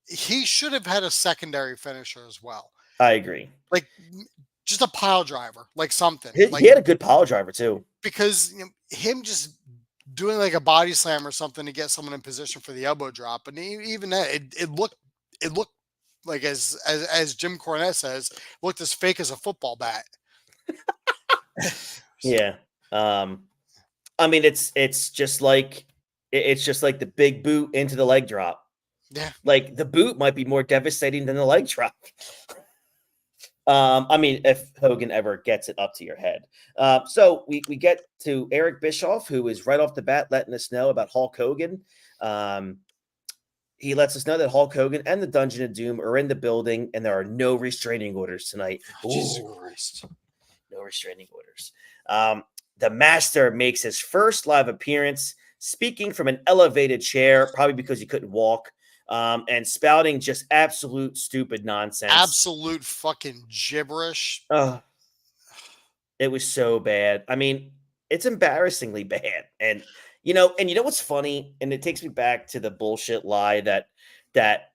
Speaker 5: he should have had a secondary finisher as well.
Speaker 4: I agree.
Speaker 5: Like just a pile driver, like something.
Speaker 4: He had a good pile driver too.
Speaker 5: Because him just doing like a body slam or something to get someone in position for the elbow drop, and even that, it looked like as Jim Cornette says, looked as fake as a football bat.
Speaker 4: Yeah. I mean, it's just like the big boot into the leg drop.
Speaker 5: Yeah.
Speaker 4: Like the boot might be more devastating than the leg drop. I mean, if Hogan ever gets it up to your head. So we get to Eric Bischoff, who is right off the bat letting us know about Hulk Hogan. He lets us know that Hulk Hogan and the Dungeon of Doom are in the building, and there are no restraining orders tonight.
Speaker 5: Jesus Christ.
Speaker 4: No restraining orders. The Master makes his first live appearance, speaking from an elevated chair, probably because he couldn't walk, and spouting just absolute stupid nonsense.
Speaker 5: Absolute fucking gibberish.
Speaker 4: It was so bad. I mean, it's embarrassingly bad. And you know what's funny? And it takes me back to the bullshit lie that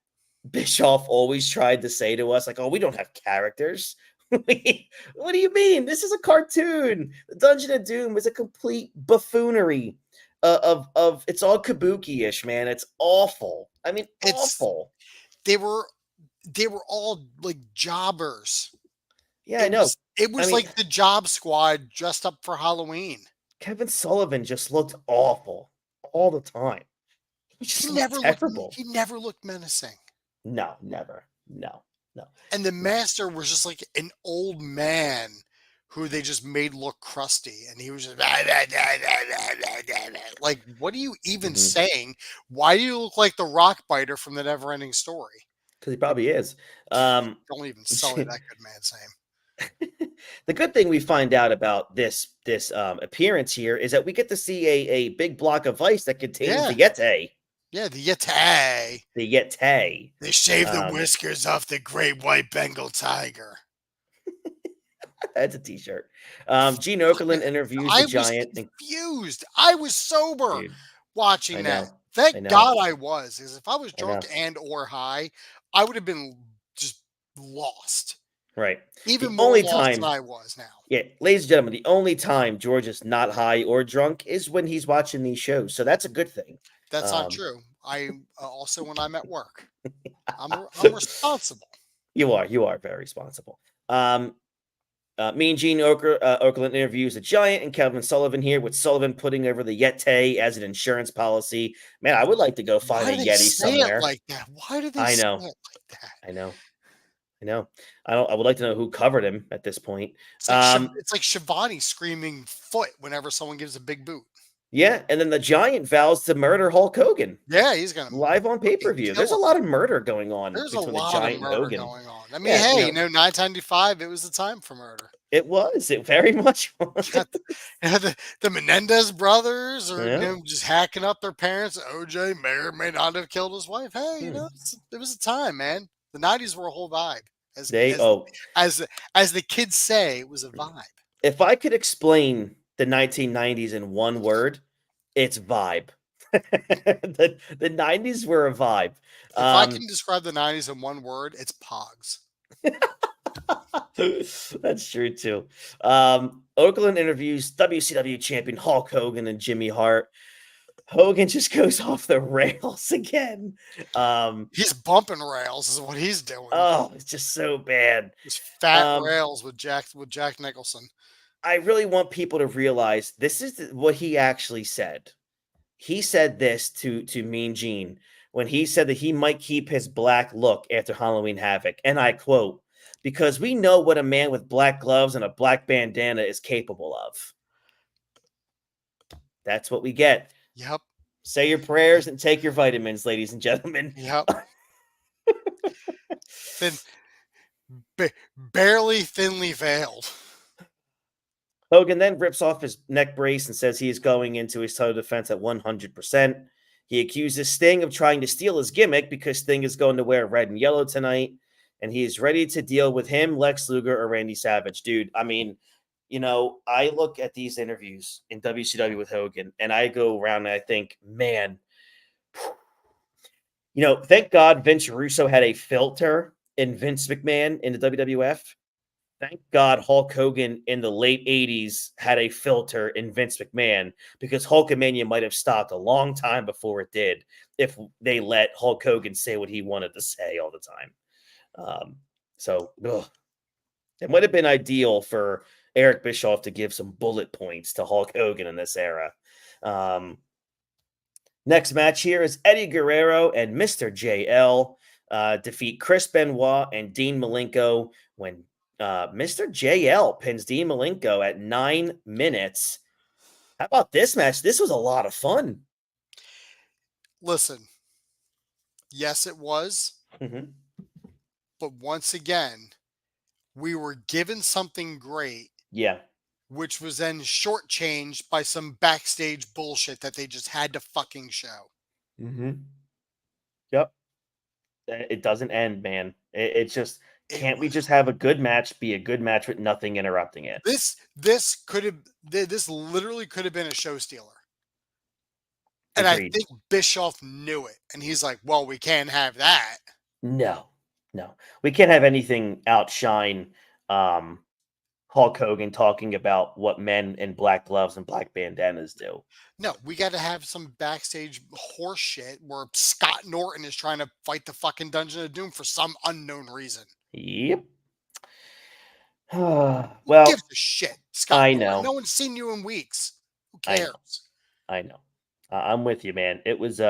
Speaker 4: Bischoff always tried to say to us, like, oh, we don't have characters. What do you mean? This is a cartoon. The Dungeon of Doom is a complete buffoonery of it's all kabuki-ish, man. It's awful. I mean, awful.
Speaker 5: They were all like jobbers.
Speaker 4: Yeah, I know.
Speaker 5: It was like the Job Squad dressed up for Halloween.
Speaker 4: Kevin Sullivan just looked awful all the time. He just
Speaker 5: He
Speaker 4: looks
Speaker 5: never
Speaker 4: terrible.
Speaker 5: looked. He never looked menacing.
Speaker 4: No, never. No.
Speaker 5: And the master was just like an old man who they just made look crusty, and he was just like, "What are you even
Speaker 4: Mhm.
Speaker 5: saying? Why do you look like the rock biter from the Never-Ending Story?"
Speaker 4: Because he probably is.
Speaker 5: Don't even sully that good man's name.
Speaker 4: The good thing we find out about this appearance here is that we get to see a big block of ice that contains
Speaker 5: Yeah.
Speaker 4: the Yeti.
Speaker 5: Yeah, the Yeti.
Speaker 4: The Yeti.
Speaker 5: They shaved the
Speaker 4: Um,
Speaker 5: whiskers off the great white Bengal tiger.
Speaker 4: That's a T-shirt. Gene Okerlund interviews
Speaker 5: I
Speaker 4: the
Speaker 5: was
Speaker 4: Giant. And,
Speaker 5: confused. I was sober
Speaker 4: dude,
Speaker 5: watching
Speaker 4: I
Speaker 5: that.
Speaker 4: know.
Speaker 5: Thank
Speaker 4: I know.
Speaker 5: God I was, because if I was
Speaker 4: I know.
Speaker 5: drunk and or high, I would have been just lost.
Speaker 4: Right.
Speaker 5: Even
Speaker 4: The
Speaker 5: more
Speaker 4: only
Speaker 5: lost
Speaker 4: time,
Speaker 5: than I was now.
Speaker 4: yeah, ladies and gentlemen, the only time George is not high or drunk is when he's watching these shows. So that's a good thing.
Speaker 5: That's not
Speaker 4: Um,
Speaker 5: true. I also when I'm at work, I'm responsible.
Speaker 4: You are very responsible. Mean Gene Okerlund interviews the Giant and Kevin Sullivan here, with Sullivan putting over the Yeti as an insurance policy. Man, I would like to go find
Speaker 5: Why
Speaker 4: a
Speaker 5: do they
Speaker 4: Yeti
Speaker 5: say
Speaker 4: somewhere.
Speaker 5: it like that? Why do they
Speaker 4: I
Speaker 5: say
Speaker 4: know.
Speaker 5: it like that?
Speaker 4: I know. I would like to know who covered him at this point.
Speaker 5: It's like Shivani screaming foot whenever someone gives a big boot.
Speaker 4: Yeah, and then the Giant vows to murder Hulk Hogan
Speaker 5: Yeah, he's gonna
Speaker 4: live on pay-per-view.
Speaker 5: kill
Speaker 4: There's a
Speaker 5: him.
Speaker 4: lot of murder going on
Speaker 5: There's a
Speaker 4: between the
Speaker 5: lot
Speaker 4: Giant
Speaker 5: of
Speaker 4: and
Speaker 5: murder
Speaker 4: Hogan.
Speaker 5: going on. I mean,
Speaker 4: Yeah,
Speaker 5: hey,
Speaker 4: you
Speaker 5: you know, 995, it was the time for murder.
Speaker 4: It very much was.
Speaker 5: Got the Menendez brothers are
Speaker 4: Yeah.
Speaker 5: just hacking up their parents. OJ may or may not have killed his wife. Hey, you
Speaker 4: Hmm.
Speaker 5: know, it was a time, man. The 90s were a whole vibe. As the kids say, it was a vibe.
Speaker 4: If I could explain the 1990s in one word, it's vibe. the 90s were a vibe.
Speaker 5: If I can describe the 90s in one word, it's pogs.
Speaker 4: That's true too. Okerlund interviews WCW champion Hulk Hogan and Jimmy Hart. Hogan just goes off the rails again.
Speaker 5: He's bumping rails is what he's doing.
Speaker 4: Oh, it's just so bad.
Speaker 5: Just fat rails with Jack Nicholson.
Speaker 4: I really want people to realize this is what he actually said. He said this to Mean Gene when he said that he might keep his black look after Halloween Havoc. And I quote, "Because we know what a man with black gloves and a black bandana is capable of." That's what we get.
Speaker 5: Yep.
Speaker 4: Say your prayers and take your vitamins, ladies and gentlemen.
Speaker 5: Yep. Barely thinly veiled.
Speaker 4: Hogan then rips off his neck brace and says he is going into his title defense at 100%. He accuses Sting of trying to steal his gimmick because Sting is going to wear red and yellow tonight, and he is ready to deal with him, Lex Luger, or Randy Savage. Dude, I mean, you know, I look at these interviews in WCW with Hogan, and I go around and I think, man, you know, thank God Vince Russo had a filter in Vince McMahon in the WWF. Thank God Hulk Hogan in the late 80s had a filter in Vince McMahon, because Hulkamania might have stopped a long time before it did if they let Hulk Hogan say what he wanted to say all the time. It might have been ideal for Eric Bischoff to give some bullet points to Hulk Hogan in this era. Next match here is Eddie Guerrero and Mr. JL defeat Chris Benoit and Dean Malenko when Mr. JL pins Dean Malenko at 9 minutes. How about this match? This was a lot of fun.
Speaker 5: Listen, yes, it was.
Speaker 4: Mm-hmm.
Speaker 5: But once again, we were given something great.
Speaker 4: Yeah.
Speaker 5: Which was then shortchanged by some backstage bullshit that they just had to fucking show.
Speaker 4: Mm-hmm. Yep. It doesn't end, man. It's just, can't we just have a good match be a good match with nothing interrupting it?
Speaker 5: This literally could have been a show stealer. And
Speaker 4: Agreed.
Speaker 5: I think Bischoff knew it. And he's like, well, we can't have that.
Speaker 4: No. We can't have anything outshine Hulk Hogan talking about what men in black gloves and black bandanas do.
Speaker 5: No, we got to have some backstage horse shit where Scott Norton is trying to fight the fucking Dungeon of Doom for some unknown reason.
Speaker 4: Yep.
Speaker 5: Who
Speaker 4: Well,
Speaker 5: gives a shit, Scott
Speaker 4: I
Speaker 5: Norton?
Speaker 4: know.
Speaker 5: No one's seen you in weeks. Who
Speaker 4: I know.
Speaker 5: cares?
Speaker 4: I know. I'm with you, man. It was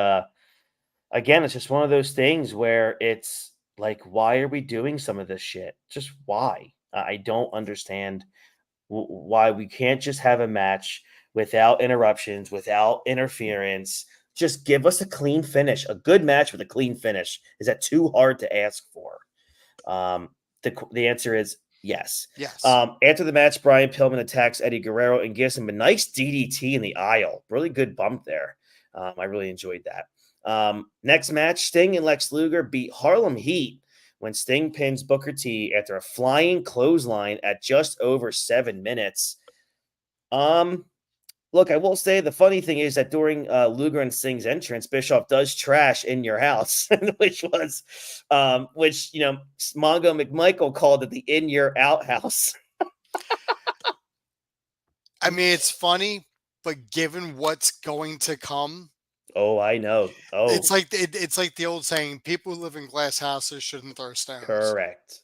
Speaker 4: again, it's just one of those things where it's like, why are we doing some of this shit? Just why? I don't understand why we can't just have a match without interruptions, without interference. Just give us a clean finish, a good match with a clean finish. Is that too hard to ask for? The answer is yes.
Speaker 5: Yes.
Speaker 4: After the match, Brian Pillman attacks Eddie Guerrero and gives him a nice DDT in the aisle. Really good bump there. I really enjoyed that. Next match, Sting and Lex Luger beat Harlem Heat when Sting pins Booker T after a flying clothesline at just over 7 minutes. Look, I will say the funny thing is that during Luger and Sting's entrance, Bischoff does trash In Your House, which Mongo McMichael called it the In Your Outhouse.
Speaker 5: I mean, it's funny, but given what's going to come,
Speaker 4: oh, I know. Oh,
Speaker 5: it's like the old saying: people who live in glass houses shouldn't throw stones.
Speaker 4: Correct.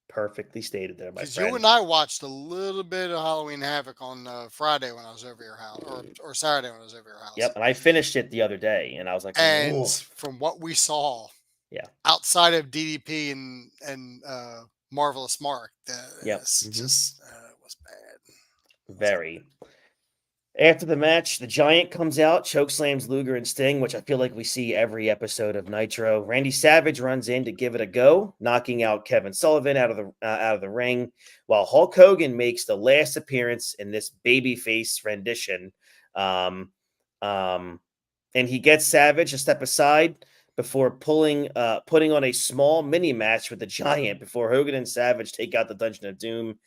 Speaker 4: Perfectly stated there, my friend.
Speaker 5: Because you and I watched a little bit of Halloween Havoc on Friday when I was over your house, or Saturday when I was over your house.
Speaker 4: Yep, and I finished it the other day, and I was like,
Speaker 5: and
Speaker 4: "Ooh."
Speaker 5: From what we saw,
Speaker 4: Yeah,
Speaker 5: outside of DDP and Marvelous Mark,
Speaker 4: Yep.
Speaker 5: just was bad.
Speaker 4: Very. After the match, the Giant comes out, chokeslams Luger and Sting, which I feel like we see every episode of Nitro. Randy Savage runs in to give it a go, knocking out Kevin Sullivan out of the ring, while Hulk Hogan makes the last appearance in this babyface rendition. And he gets Savage a step aside before putting on a small mini match with the Giant before Hogan and Savage take out the Dungeon of Doom.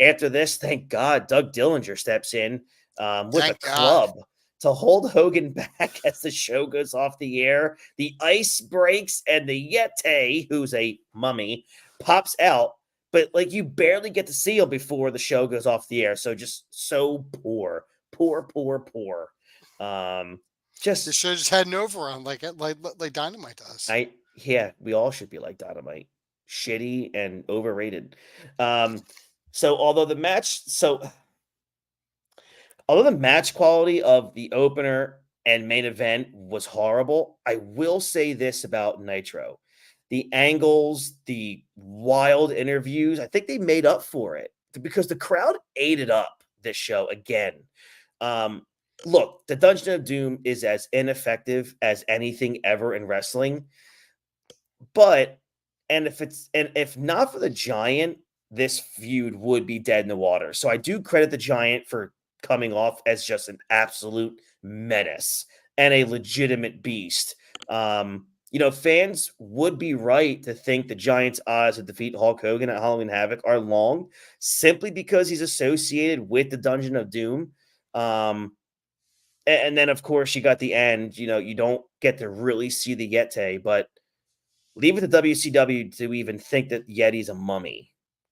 Speaker 4: After this, thank God, Doug Dillinger steps in with
Speaker 5: Thank
Speaker 4: a club to hold Hogan back as the show goes off the air. The ice breaks and the Yeti, who's a mummy, pops out, but like you barely get to see him before the show goes off the air. So just so poor.
Speaker 5: The show just had an overrun like Dynamite does.
Speaker 4: We all should be like Dynamite, shitty and overrated. So although the match quality of the opener and main event was horrible, I will say this about Nitro. The angles, the wild interviews, I think they made up for it because the crowd ate it up this show again. Look, the Dungeon of Doom is as ineffective as anything ever in wrestling. But if not for the Giant, this feud would be dead in the water. So I do credit the Giant for coming off as just an absolute menace and a legitimate beast. Fans would be right to think the Giant's odds to defeat Hulk Hogan at Halloween Havoc are long simply because he's associated with the Dungeon of Doom. And then, of course, you got the end. You don't get to really see the Yeti, but leave it to WCW to even think that Yeti's a mummy.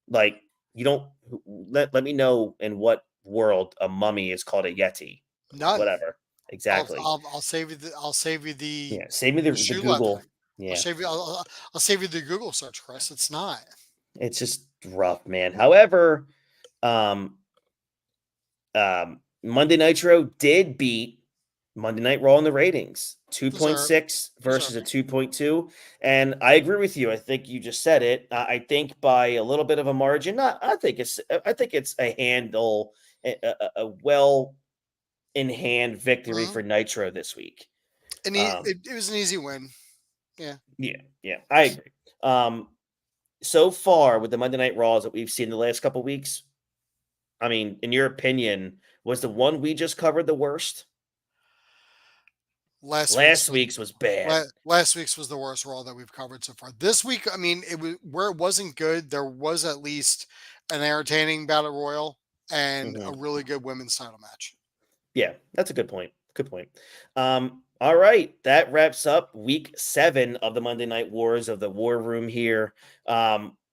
Speaker 4: Like, you don't let me know in what world a mummy is called a Yeti.
Speaker 5: None.
Speaker 4: Whatever. Exactly.
Speaker 5: I'll save you the
Speaker 4: save me the Google.
Speaker 5: Leather.
Speaker 4: Yeah.
Speaker 5: I'll save you the Google search, Chris. It's not.
Speaker 4: It's just rough, man. However, Monday Nitro did beat Monday Night Raw in the ratings, 2.6 versus a 2.2. And I agree with you. I think you just said it. I think by a little bit of a margin. I think it's a handle, a well in hand victory for Nitro this week.
Speaker 5: And it was an easy win.
Speaker 4: Yeah, I agree. So far with the Monday Night Raws that we've seen the last couple weeks, I mean, in your opinion, was the one we just covered the worst? Last week's was bad.
Speaker 5: Last week's was the worst Raw that we've covered so far. This week, I mean, it was where it wasn't good. There was at least an entertaining battle royal and a really good women's title match.
Speaker 4: Yeah, that's a good point. Good point. All right, that wraps up week 7 of the Monday Night Wars of the War Room here.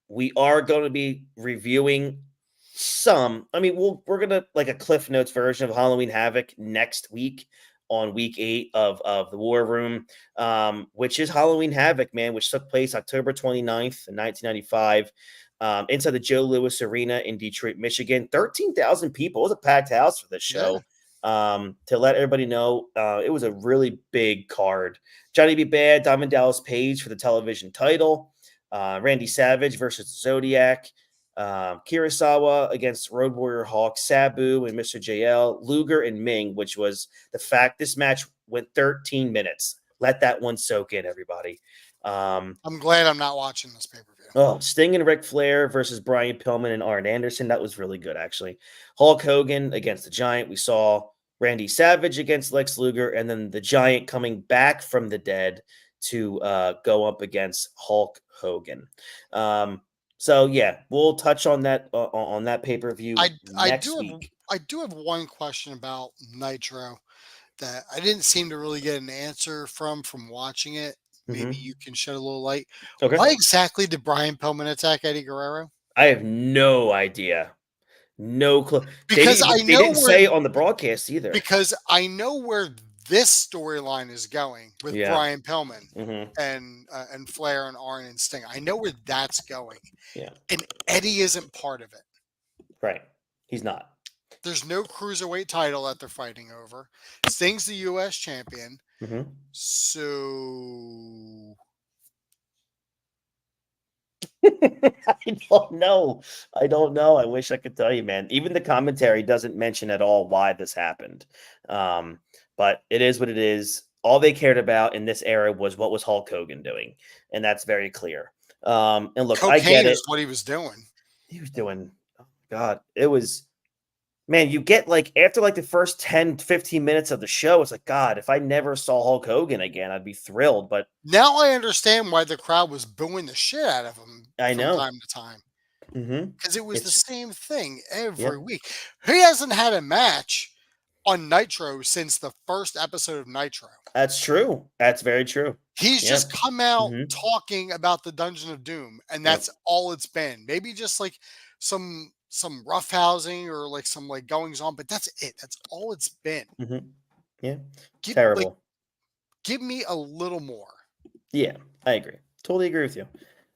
Speaker 4: We are going to be reviewing we're going to like a Cliff Notes version of Halloween Havoc next week on week 8 of the War Room, which is Halloween Havoc, man, which took place October 29th, 1995, inside the Joe Louis Arena in Detroit, Michigan. 13,000 people. It was a packed house for this show. to let everybody know it was a really big card. Johnny B. Bad, Diamond Dallas Page for the television title. Randy Savage versus Zodiac. Kurosawa against Road Warrior Hawk, Sabu and Mr. JL, Luger and Ming, which was the fact this match went 13 minutes. Let that one soak in, everybody.
Speaker 5: I'm glad I'm not watching this pay-per-view.
Speaker 4: Oh, Sting and Ric Flair versus Brian Pillman and Arn Anderson. That was really good, actually. Hulk Hogan against the Giant. We saw Randy Savage against Lex Luger, and then the Giant coming back from the dead to go up against Hulk Hogan. So yeah, we'll touch on that pay-per-view next week.
Speaker 5: I do have one question about Nitro that I didn't seem to really get an answer from watching it. Maybe you can shed a little light.
Speaker 4: Okay.
Speaker 5: Why exactly did Brian Pillman attack Eddie Guerrero?
Speaker 4: I have no idea. No clue.
Speaker 5: Because
Speaker 4: they didn't say on the broadcast either.
Speaker 5: Because I know where this storyline is going with Brian Pillman and Flair and Arn and Sting. I know where that's going.
Speaker 4: Yeah.
Speaker 5: And Eddie isn't part of it.
Speaker 4: Right. He's not.
Speaker 5: There's no cruiserweight title that they're fighting over. Sting's the U.S. champion. So
Speaker 4: I don't know. I wish I could tell you, man. Even the commentary doesn't mention at all why this happened. But it is what it is. All they cared about in this era was what was Hulk Hogan doing, and that's very clear. And look,
Speaker 5: cocaine
Speaker 4: I get it.
Speaker 5: Is what he was doing.
Speaker 4: He was doing. Oh God, it was. Man, you get like after like the first 10, 15 minutes of the show, it's like, God, if I never saw Hulk Hogan again, I'd be thrilled. But
Speaker 5: now I understand why the crowd was booing the shit out of him from time to time. Because it was the same thing every week. He hasn't had a match on Nitro since the first episode of Nitro.
Speaker 4: That's true. That's very true.
Speaker 5: He's just come out talking about the Dungeon of Doom, and that's all it's been. Maybe just like some roughhousing or like some like goings on, but that's it. That's all it's been.
Speaker 4: Yeah. Terrible.
Speaker 5: Give me a little more.
Speaker 4: Yeah, I agree. Totally agree with you.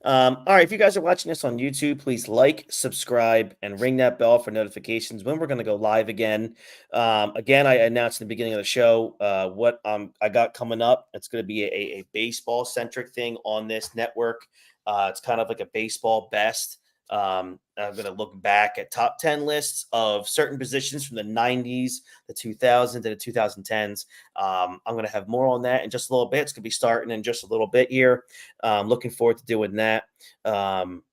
Speaker 4: All right, if you guys are watching this on YouTube, please like, subscribe, and ring that bell for notifications when we're going to go live again. Again, I announced in the beginning of the show what I got coming up. It's going to be a baseball-centric thing on this network. It's kind of like a baseball best. I'm going to look back at top 10 lists of certain positions from the 90s, the 2000s, and the 2010s. I'm going to have more on that in just a little bit. It's going to be starting in just a little bit here. Looking forward to doing that.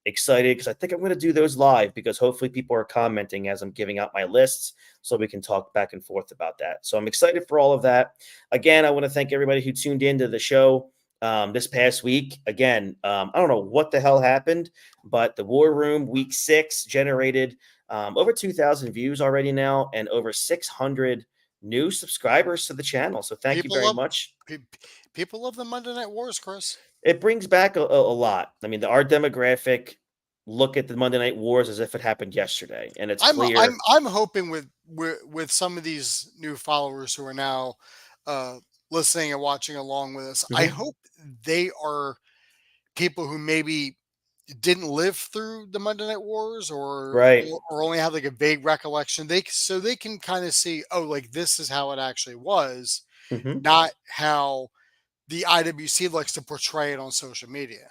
Speaker 4: Excited because I think I'm going to do those live because hopefully people are commenting as I'm giving out my lists so we can talk back and forth about that. So I'm excited for all of that. Again, I want to thank everybody who tuned into the show. This past week, again, I don't know what the hell happened, but the War Room Week 6 generated over 2,000 views already now and over 600 new subscribers to the channel. So thank you very much.
Speaker 5: People love the Monday Night Wars, Chris.
Speaker 4: It brings back a lot. I mean, our demographic look at the Monday Night Wars as if it happened yesterday, and it's clear.
Speaker 5: I'm hoping with some of these new followers who are now listening and watching along with us, I hope they are people who maybe didn't live through the Monday Night Wars or only have like a vague recollection. They can kind of see, oh, like this is how it actually was, not how the IWC likes to portray it on social media.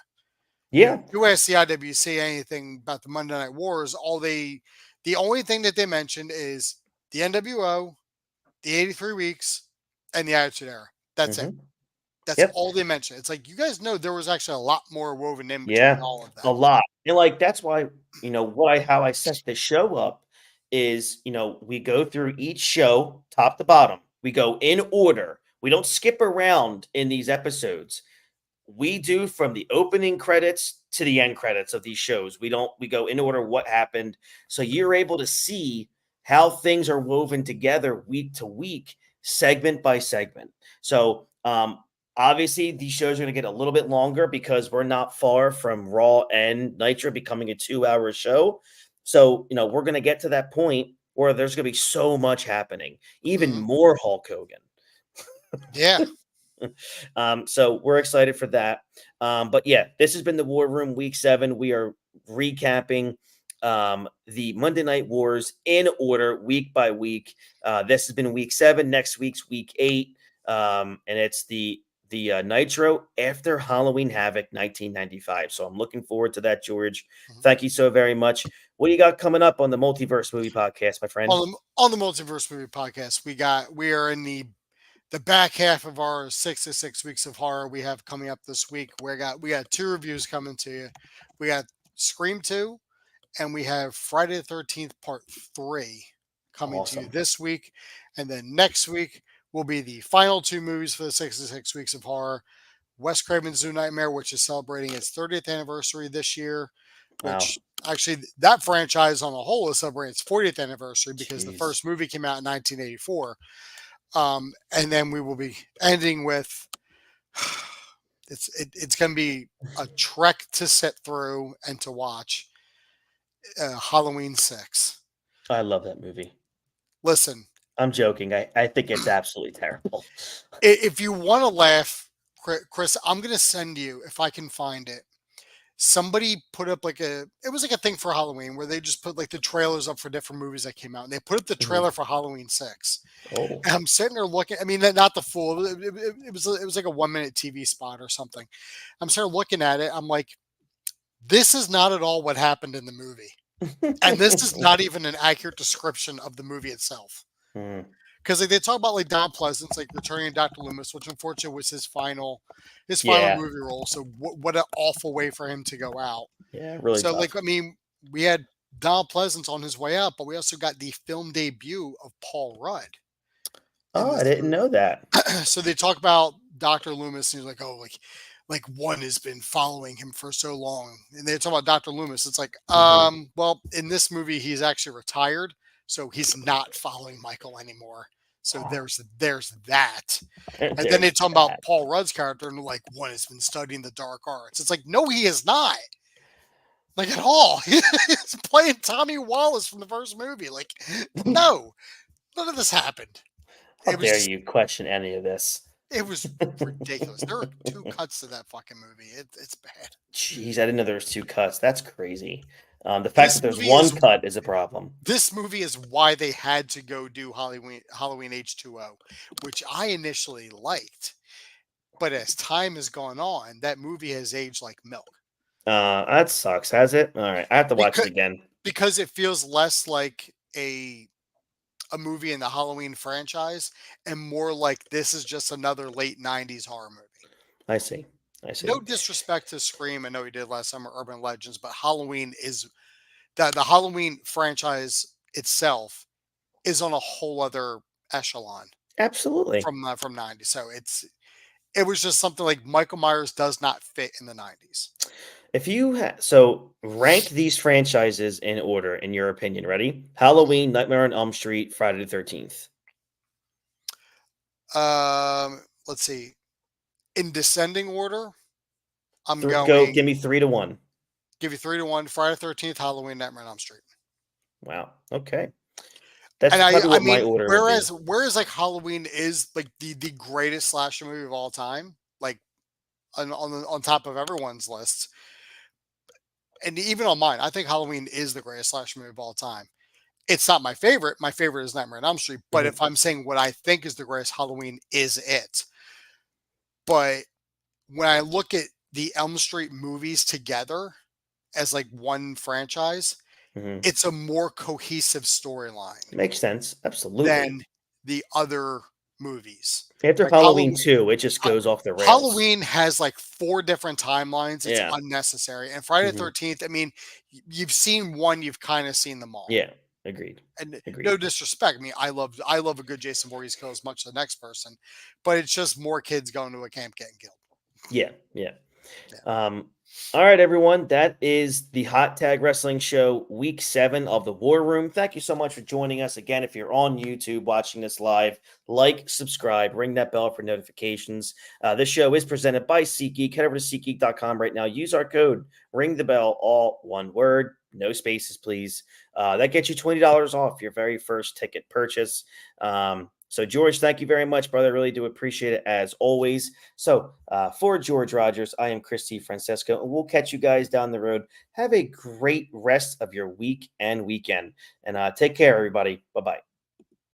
Speaker 4: Yeah.
Speaker 5: You ask the IWC anything about the Monday Night Wars, the only thing that they mentioned is the NWO, the 83 weeks, and the Attitude Era. That's it. That's all they mentioned. It's like, you guys know there was actually a lot more woven in between all of that.
Speaker 4: A lot. And like, that's why, how I set this show up is, we go through each show, top to bottom. We go in order. We don't skip around in these episodes. We do from the opening credits to the end credits of these shows. We go in order what happened. So you're able to see how things are woven together week to week, segment by segment. So, obviously, these shows are going to get a little bit longer because we're not far from Raw and Nitro becoming a 2-hour show. So, we're going to get to that point where there's going to be so much happening, even more Hulk Hogan.
Speaker 5: Yeah.
Speaker 4: So we're excited for that. But yeah, this has been the War Room Week 7. We are recapping the Monday Night Wars in order, week by week. This has been week 7. Next week's week 8, and it's the Nitro after Halloween Havoc 1995. So I'm looking forward to that, George. Thank you so very much. What do you got coming up on the Multiverse Movie Podcast, my friend?
Speaker 5: On the Multiverse Movie Podcast, we are in the back half of our 66 weeks of horror we have coming up this week. We got 2 reviews coming to you. We got Scream 2 and we have Friday the 13th Part 3 coming to you this week. And then next week will be the final 2 movies for the 66 weeks of horror. Wes Craven's New Nightmare, which is celebrating its 30th anniversary this year, which actually that franchise on a whole is celebrating its 40th anniversary because the first movie came out in 1984. And then we will be ending with it's going to be a trek to sit through and to watch Halloween 6.
Speaker 4: I love that movie.
Speaker 5: Listen,
Speaker 4: I'm joking. I think it's absolutely terrible.
Speaker 5: If you want to laugh, Chris, I'm going to send you, if I can find it. Somebody put up it was like a thing for Halloween where they just put like the trailers up for different movies that came out. And they put up the trailer for Halloween 6.
Speaker 4: Oh.
Speaker 5: And I'm sitting there looking, I mean, not the full, it was like a 1-minute TV spot or something. I'm sort of looking at it. I'm like, this is not at all what happened in the movie. And this is not even an accurate description of the movie itself. Because they talk about like Don Pleasance, like returning Dr. Loomis, which unfortunately was his final movie role. So what an awful way for him to go out.
Speaker 4: Yeah, really.
Speaker 5: So
Speaker 4: tough.
Speaker 5: we had Don Pleasance on his way out, but we also got the film debut of Paul Rudd.
Speaker 4: Oh, I didn't know that.
Speaker 5: So they talk about Dr. Loomis, and he's like, oh, like one has been following him for so long. And they talk about Dr. Loomis. It's like, well, in this movie, he's actually retired. So he's not following Michael anymore. So there's that. And then they talk about Paul Rudd's character and like, one has been studying the dark arts. It's like, no, he is not. Like at all. He's playing Tommy Wallace from the first movie. Like, no, none of this happened.
Speaker 4: How dare you question any of this?
Speaker 5: It was ridiculous. There are 2 cuts to that fucking movie. It's bad.
Speaker 4: Jeez, I didn't know there was 2 cuts. That's crazy. The fact that there's 1 cut is a problem.
Speaker 5: This movie is why they had to go do Halloween H2O, which I initially liked. But as time has gone on, that movie has aged like milk.
Speaker 4: That sucks, has it? All right, I have to watch it again.
Speaker 5: Because it feels less like a movie in the Halloween franchise and more like this is just another late 90s horror movie.
Speaker 4: I see.
Speaker 5: No disrespect to Scream. I know we did last summer, Urban Legends, but Halloween is the Halloween franchise itself is on a whole other echelon.
Speaker 4: Absolutely.
Speaker 5: From 90s. So it was just something like Michael Myers does not fit in the 90s.
Speaker 4: If you so rank these franchises in order, in your opinion, ready? Halloween, Nightmare on Elm Street, Friday the 13th.
Speaker 5: Let's see. In descending order,
Speaker 4: give me 3 to 1.
Speaker 5: Give you 3 to 1. Friday the 13th, Halloween, Nightmare on Elm Street.
Speaker 4: Wow. Okay. That's
Speaker 5: my order. Whereas like Halloween is like the greatest slasher movie of all time, like on top of everyone's lists, and even on mine, I think Halloween is the greatest slasher movie of all time. It's not my favorite. My favorite is Nightmare on Elm Street. But if I'm saying what I think is the greatest, Halloween is it. But when I look at the Elm Street movies together as like one franchise, it's a more cohesive storyline.
Speaker 4: Makes sense. Absolutely.
Speaker 5: Than the other movies.
Speaker 4: After like Halloween 2, it just goes off the rails.
Speaker 5: Halloween has like 4 different timelines. It's unnecessary. And Friday the 13th, I mean, you've seen one, you've kind of seen them all.
Speaker 4: Yeah. Agreed.
Speaker 5: And no disrespect. I mean, I love a good Jason Voorhees kill as much as the next person, but it's just more kids going to a camp getting killed.
Speaker 4: Yeah. All right, everyone. That is the Hot Tag Wrestling Show, Week 7 of the War Room. Thank you so much for joining us. Again, if you're on YouTube watching this live, like, subscribe, ring that bell for notifications. This show is presented by SeatGeek. Head over to SeatGeek.com right now. Use our code, ring the bell, all one word. No spaces, please. That gets you $20 off your very first ticket purchase. So, George, thank you very much, brother. Really do appreciate it as always. So, for George Rogers, I am Christy Francesco, and we'll catch you guys down the road. Have a great rest of your week and weekend. And take care, everybody. Bye-bye.